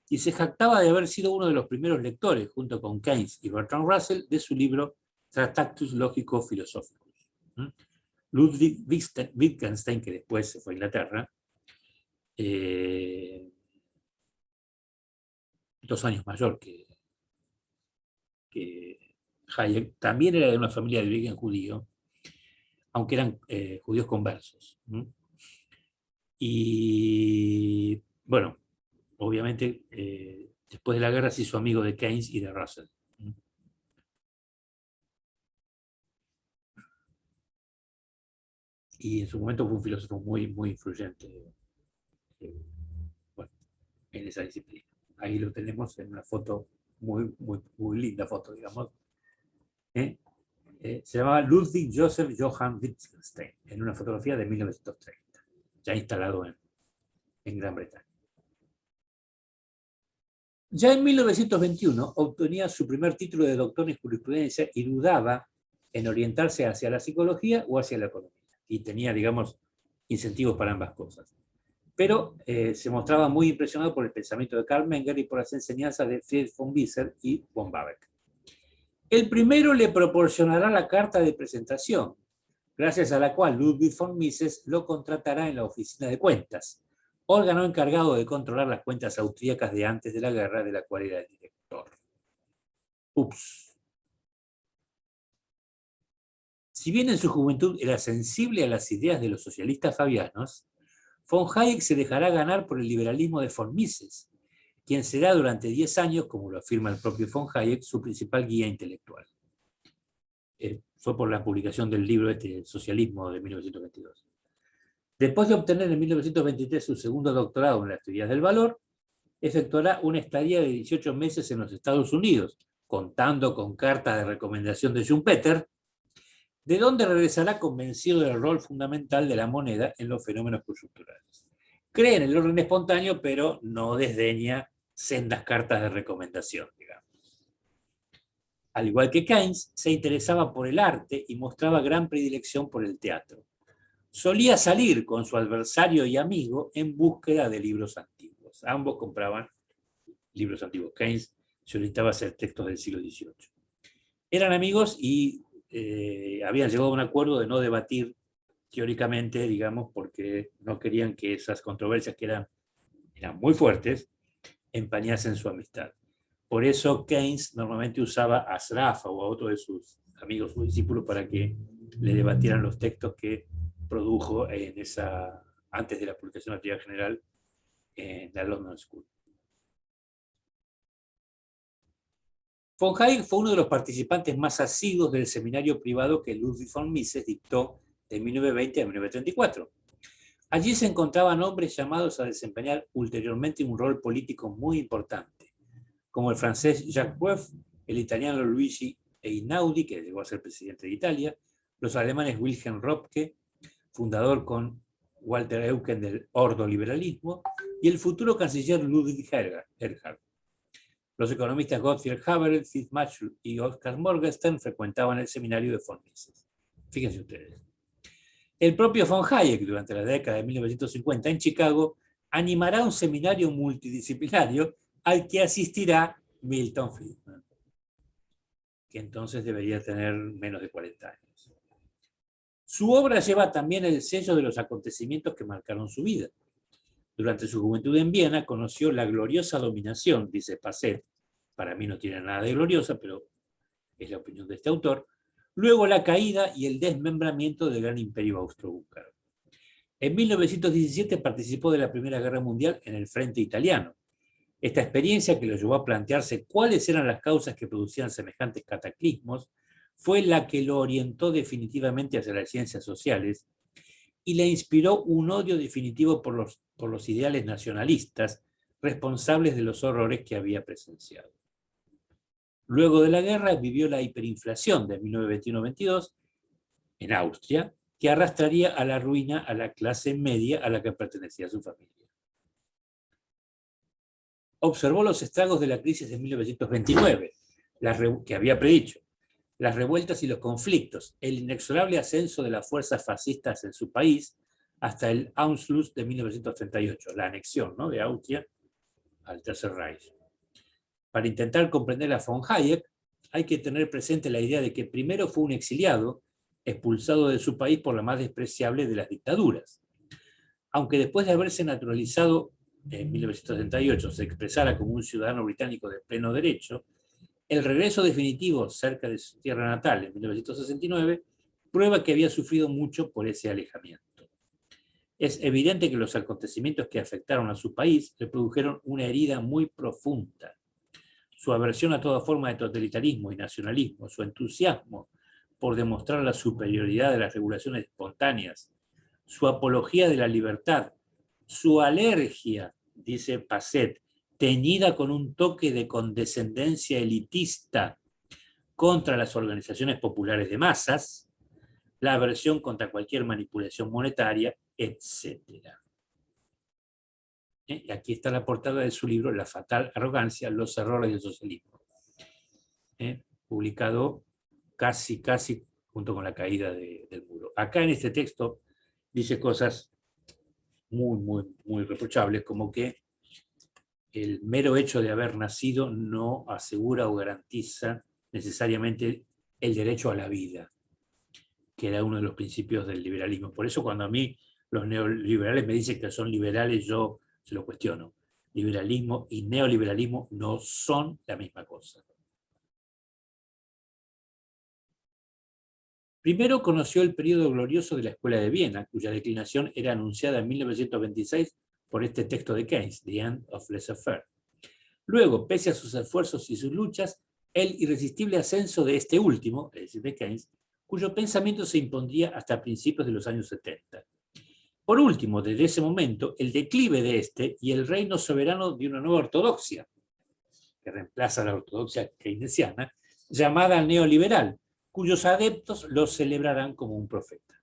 y se jactaba de haber sido uno de los primeros lectores, junto con Keynes y Bertrand Russell, de su libro Tractatus Lógico-Philosophicus. Ludwig Wittgenstein, que después se fue a Inglaterra, 2 años mayor que Hayek, también era de una familia de origen judío, aunque eran judíos conversos. Y bueno, obviamente después de la guerra se hizo amigo de Keynes y de Russell. Y en su momento fue un filósofo muy, muy influyente bueno, en esa disciplina. Ahí lo tenemos en una foto muy, muy, muy linda foto, digamos. Se llamaba Ludwig Joseph Johann Wittgenstein, en una fotografía de 1930, ya instalado en Gran Bretaña. Ya en 1921 obtenía su primer título de doctor en jurisprudencia y dudaba en orientarse hacia la psicología o hacia la economía. Y tenía, digamos, incentivos para ambas cosas. Pero se mostraba muy impresionado por el pensamiento de Karl Menger y por las enseñanzas de Friedrich von Wieser y von Babeck. El primero le proporcionará la carta de presentación, gracias a la cual Ludwig von Mises lo contratará en la oficina de cuentas, órgano encargado de controlar las cuentas austríacas de antes de la guerra, de la cual era el director. Ups. Si bien en su juventud era sensible a las ideas de los socialistas fabianos, von Hayek se dejará ganar por el liberalismo de von Mises, quien será durante 10 años, como lo afirma el propio von Hayek, su principal guía intelectual. Fue por la publicación del libro Socialismo de 1922. Después de obtener en 1923 su segundo doctorado en las teorías del valor, efectuará una estadía de 18 meses en los Estados Unidos, contando con cartas de recomendación de Schumpeter, de donde regresará convencido del rol fundamental de la moneda en los fenómenos coyunturales. Cree en el orden espontáneo, pero no desdeña sendas cartas de recomendación, digamos. Al igual que Keynes, se interesaba por el arte y mostraba gran predilección por el teatro. Solía salir con su adversario y amigo en búsqueda de libros antiguos. Ambos compraban libros antiguos. Keynes se orientaba a hacer textos del siglo XVIII. Eran amigos y habían llegado a un acuerdo de no debatir teóricamente, digamos, porque no querían que esas controversias que eran muy fuertes empañasen su amistad. Por eso Keynes normalmente usaba a Sraffa o a otro de sus amigos o discípulos para que le debatieran los textos que produjo antes de la publicación de la teoría general en la London School. Von Hayek fue uno de los participantes más asiduos del seminario privado que Ludwig von Mises dictó de 1920 a 1934. Allí se encontraban hombres llamados a desempeñar ulteriormente un rol político muy importante, como el francés Jacques Rueff, el italiano Luigi Einaudi, que llegó a ser presidente de Italia, los alemanes Wilhelm Röpke, fundador con Walter Eucken del ordoliberalismo, y el futuro canciller Ludwig Erhard. Los economistas Gottfried Haberl, Fritz Machel y Oskar Morgenstern frecuentaban el seminario de von Mises. Fíjense ustedes. El propio von Hayek, durante la década de 1950 en Chicago, animará un seminario multidisciplinario al que asistirá Milton Friedman, que entonces debería tener menos de 40 años. Su obra lleva también el sello de los acontecimientos que marcaron su vida. Durante su juventud en Viena conoció la gloriosa dominación, dice Passet, para mí no tiene nada de gloriosa, pero es la opinión de este autor, luego la caída y el desmembramiento del gran imperio austrohúngaro. En 1917 participó de la Primera Guerra Mundial en el frente italiano. Esta experiencia, que lo llevó a plantearse cuáles eran las causas que producían semejantes cataclismos, fue la que lo orientó definitivamente hacia las ciencias sociales y le inspiró un odio definitivo por los ideales nacionalistas responsables de los horrores que había presenciado. Luego de la guerra vivió la hiperinflación de 1921-22 en Austria, que arrastraría a la ruina a la clase media a la que pertenecía su familia. Observó los estragos de la crisis de 1929, que había predicho, las revueltas y los conflictos, el inexorable ascenso de las fuerzas fascistas en su país hasta el Anschluss de 1938, la anexión, ¿no?, de Austria al Tercer Reich. Para intentar comprender a von Hayek, hay que tener presente la idea de que primero fue un exiliado, expulsado de su país por la más despreciable de las dictaduras. Aunque después de haberse naturalizado en 1978 se expresara como un ciudadano británico de pleno derecho, el regreso definitivo cerca de su tierra natal en 1969 prueba que había sufrido mucho por ese alejamiento. Es evidente que los acontecimientos que afectaron a su país le produjeron una herida muy profunda. Su aversión a toda forma de totalitarismo y nacionalismo, su entusiasmo por demostrar la superioridad de las regulaciones espontáneas, su apología de la libertad, su alergia, dice Passet, teñida con un toque de condescendencia elitista contra las organizaciones populares de masas, la aversión contra cualquier manipulación monetaria, etc. Y aquí está la portada de su libro, La fatal arrogancia, los errores del socialismo, publicado casi junto con la caída del muro. Acá en este texto dice cosas muy reprochables, como que el mero hecho de haber nacido no asegura o garantiza necesariamente el derecho a la vida, que era uno de los principios del liberalismo. Por eso cuando a mí los neoliberales me dicen que son liberales, yo se lo cuestiono. Liberalismo y neoliberalismo no son la misma cosa. Primero conoció el periodo glorioso de la Escuela de Viena, cuya declinación era anunciada en 1926 por este texto de Keynes, The End of Laissez-faire. Luego, pese a sus esfuerzos y sus luchas, el irresistible ascenso de este último, es decir, de Keynes, cuyo pensamiento se impondría hasta principios de los años 70. Por último, desde ese momento, el declive de este y el reino soberano de una nueva ortodoxia, que reemplaza la ortodoxia keynesiana, llamada neoliberal, cuyos adeptos lo celebrarán como un profeta.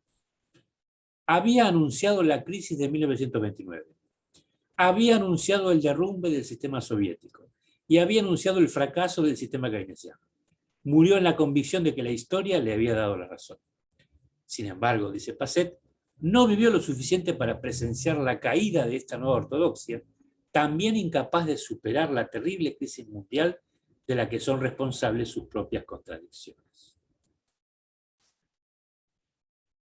Había anunciado la crisis de 1929. Había anunciado el derrumbe del sistema soviético y había anunciado el fracaso del sistema keynesiano. Murió en la convicción de que la historia le había dado la razón. Sin embargo, dice Passet, no vivió lo suficiente para presenciar la caída de esta nueva ortodoxia, también incapaz de superar la terrible crisis mundial de la que son responsables sus propias contradicciones.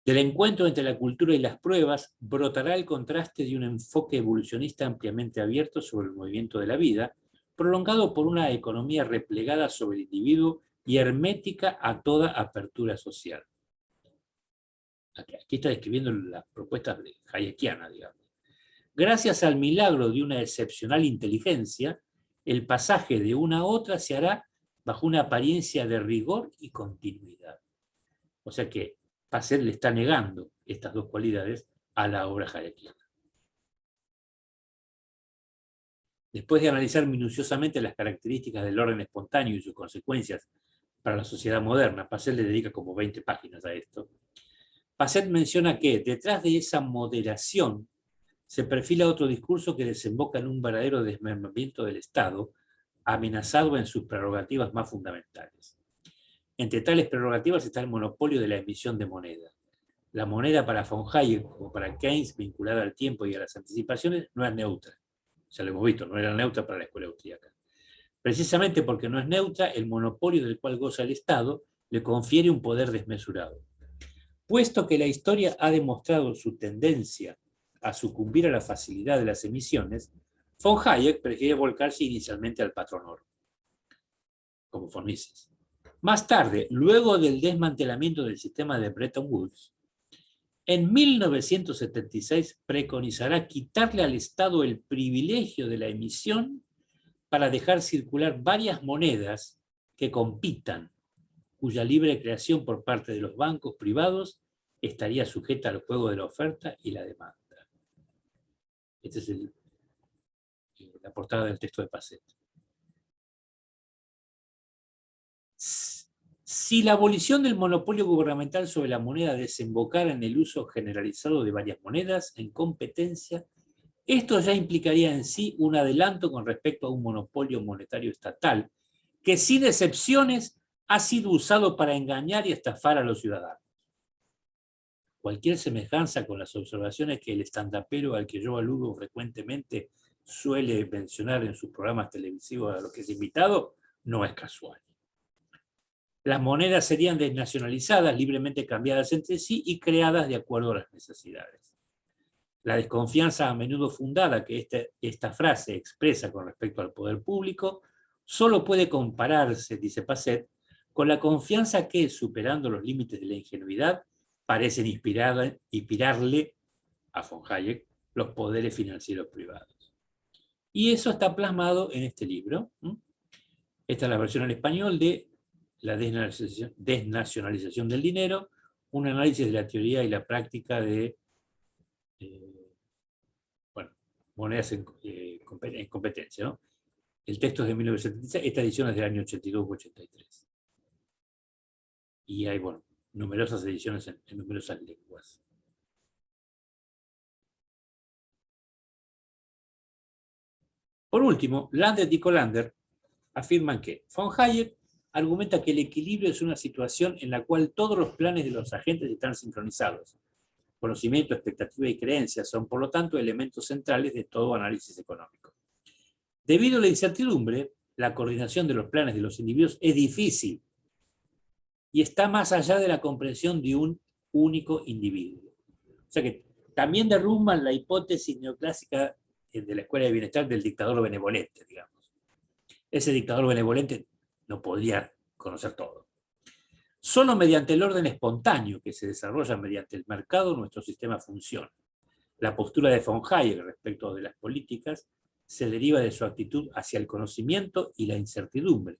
Del encuentro entre la cultura y las pruebas brotará el contraste de un enfoque evolucionista ampliamente abierto sobre el movimiento de la vida, prolongado por una economía replegada sobre el individuo y hermética a toda apertura social. aquí está describiendo las propuestas hayekianas, digamos. Gracias al milagro de una excepcional inteligencia, el pasaje de una a otra se hará bajo una apariencia de rigor y continuidad. O sea que Passet le está negando estas dos cualidades a la obra hayekiana. Después de analizar minuciosamente las características del orden espontáneo y sus consecuencias para la sociedad moderna, Passet le dedica como 20 páginas a esto. Passet menciona que detrás de esa moderación se perfila otro discurso que desemboca en un verdadero desmembramiento del Estado, amenazado en sus prerrogativas más fundamentales. Entre tales prerrogativas está el monopolio de la emisión de moneda. La moneda para von Hayek, como para Keynes, vinculada al tiempo y a las anticipaciones, no es neutra. Ya lo hemos visto, no era neutra para la escuela austríaca. Precisamente porque no es neutra, el monopolio del cual goza el Estado le confiere un poder desmesurado. Puesto que la historia ha demostrado su tendencia a sucumbir a la facilidad de las emisiones, von Hayek prefiere volcarse inicialmente al patrón oro, como von Mises. Más tarde, luego del desmantelamiento del sistema de Bretton Woods, en 1976 preconizará quitarle al Estado el privilegio de la emisión para dejar circular varias monedas que compitan, cuya libre creación por parte de los bancos privados estaría sujeta al juego de la oferta y la demanda. Esta es la portada del texto de Passet. Si la abolición del monopolio gubernamental sobre la moneda desembocara en el uso generalizado de varias monedas en competencia, esto ya implicaría en sí un adelanto con respecto a un monopolio monetario estatal, que sin excepciones ha sido usado para engañar y estafar a los ciudadanos. Cualquier semejanza con las observaciones que el estandapero al que yo aludo frecuentemente suele mencionar en sus programas televisivos a los que es invitado, no es casual. Las monedas serían desnacionalizadas, libremente cambiadas entre sí y creadas de acuerdo a las necesidades. La desconfianza a menudo fundada que esta frase expresa con respecto al poder público solo puede compararse, dice Passet, con la confianza que, superando los límites de la ingenuidad, parecen inspirarle a von Hayek los poderes financieros privados. Y eso está plasmado en este libro. Esta es la versión en español de La desnacionalización del dinero, un análisis de la teoría y la práctica de monedas en competencia, ¿no? El texto es de 1976, esta edición es del año 82 u 83. Y hay, bueno, numerosas ediciones en numerosas lenguas. Por último, Landert y Colander afirman que von Hayek argumenta que el equilibrio es una situación en la cual todos los planes de los agentes están sincronizados. Conocimiento, expectativa y creencia son, por lo tanto, elementos centrales de todo análisis económico. Debido a la incertidumbre, la coordinación de los planes de los individuos es difícil y está más allá de la comprensión de un único individuo. O sea que también derrumban la hipótesis neoclásica de la escuela de bienestar del dictador benevolente, digamos. Ese dictador benevolente no podría conocer todo. Solo mediante el orden espontáneo que se desarrolla mediante el mercado nuestro sistema funciona. La postura de von Hayek respecto de las políticas se deriva de su actitud hacia el conocimiento y la incertidumbre,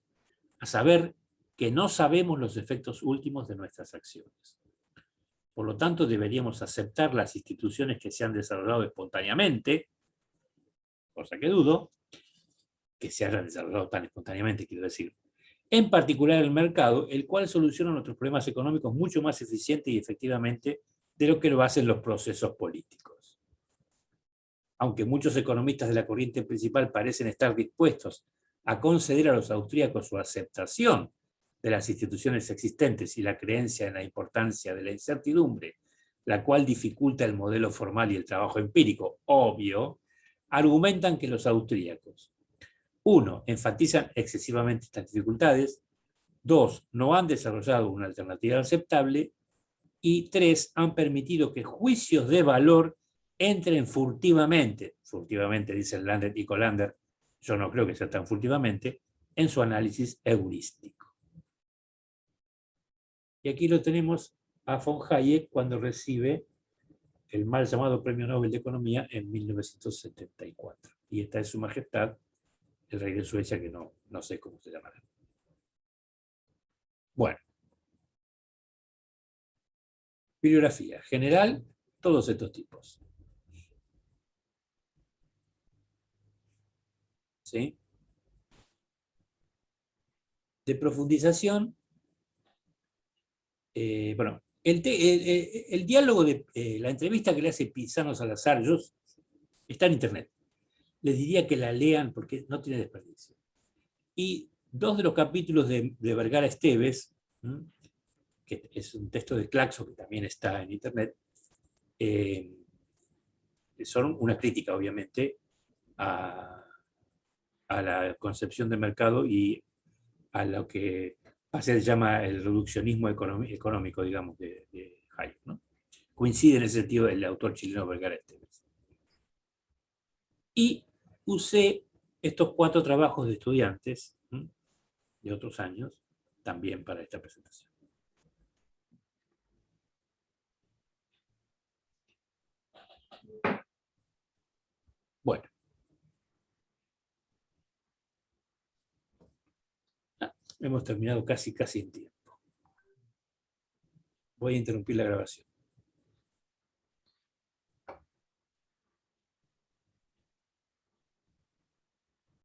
a saber que no sabemos los efectos últimos de nuestras acciones. Por lo tanto, deberíamos aceptar las instituciones que se han desarrollado espontáneamente, cosa que dudo, que se hayan desarrollado tan espontáneamente, quiero decir. En particular el mercado, el cual soluciona nuestros problemas económicos mucho más eficiente y efectivamente de lo que lo hacen los procesos políticos. Aunque muchos economistas de la corriente principal parecen estar dispuestos a conceder a los austríacos su aceptación de las instituciones existentes y la creencia en la importancia de la incertidumbre, la cual dificulta el modelo formal y el trabajo empírico, obvio, argumentan que los austríacos, 1, enfatizan excesivamente estas dificultades, 2, no han desarrollado una alternativa aceptable, y 3, han permitido que juicios de valor entren furtivamente dicen Landert y Colander, yo no creo que sea tan furtivamente, en su análisis heurístico. Y aquí lo tenemos a von Hayek cuando recibe el mal llamado Premio Nobel de Economía en 1974. Y está en Su Majestad, el rey de Suecia, que no sé cómo se llamará. Bueno. Bibliografía general, todos estos tipos. ¿Sí? De profundización, bueno, el diálogo de la entrevista que le hace Pisano Salazar, está en internet. Les diría que la lean porque no tiene desperdicio. Y dos de los capítulos de Vergara Esteves, que es un texto de Claxo que también está en internet, son una crítica, obviamente, a la concepción de mercado y a lo que se llama el reduccionismo económico, digamos, de Hayek, ¿no? Coincide en ese sentido el autor chileno Vergara Esteves. Y usé estos 4 trabajos de estudiantes de otros años también para esta presentación. Bueno. Hemos terminado casi en tiempo. Voy a interrumpir la grabación.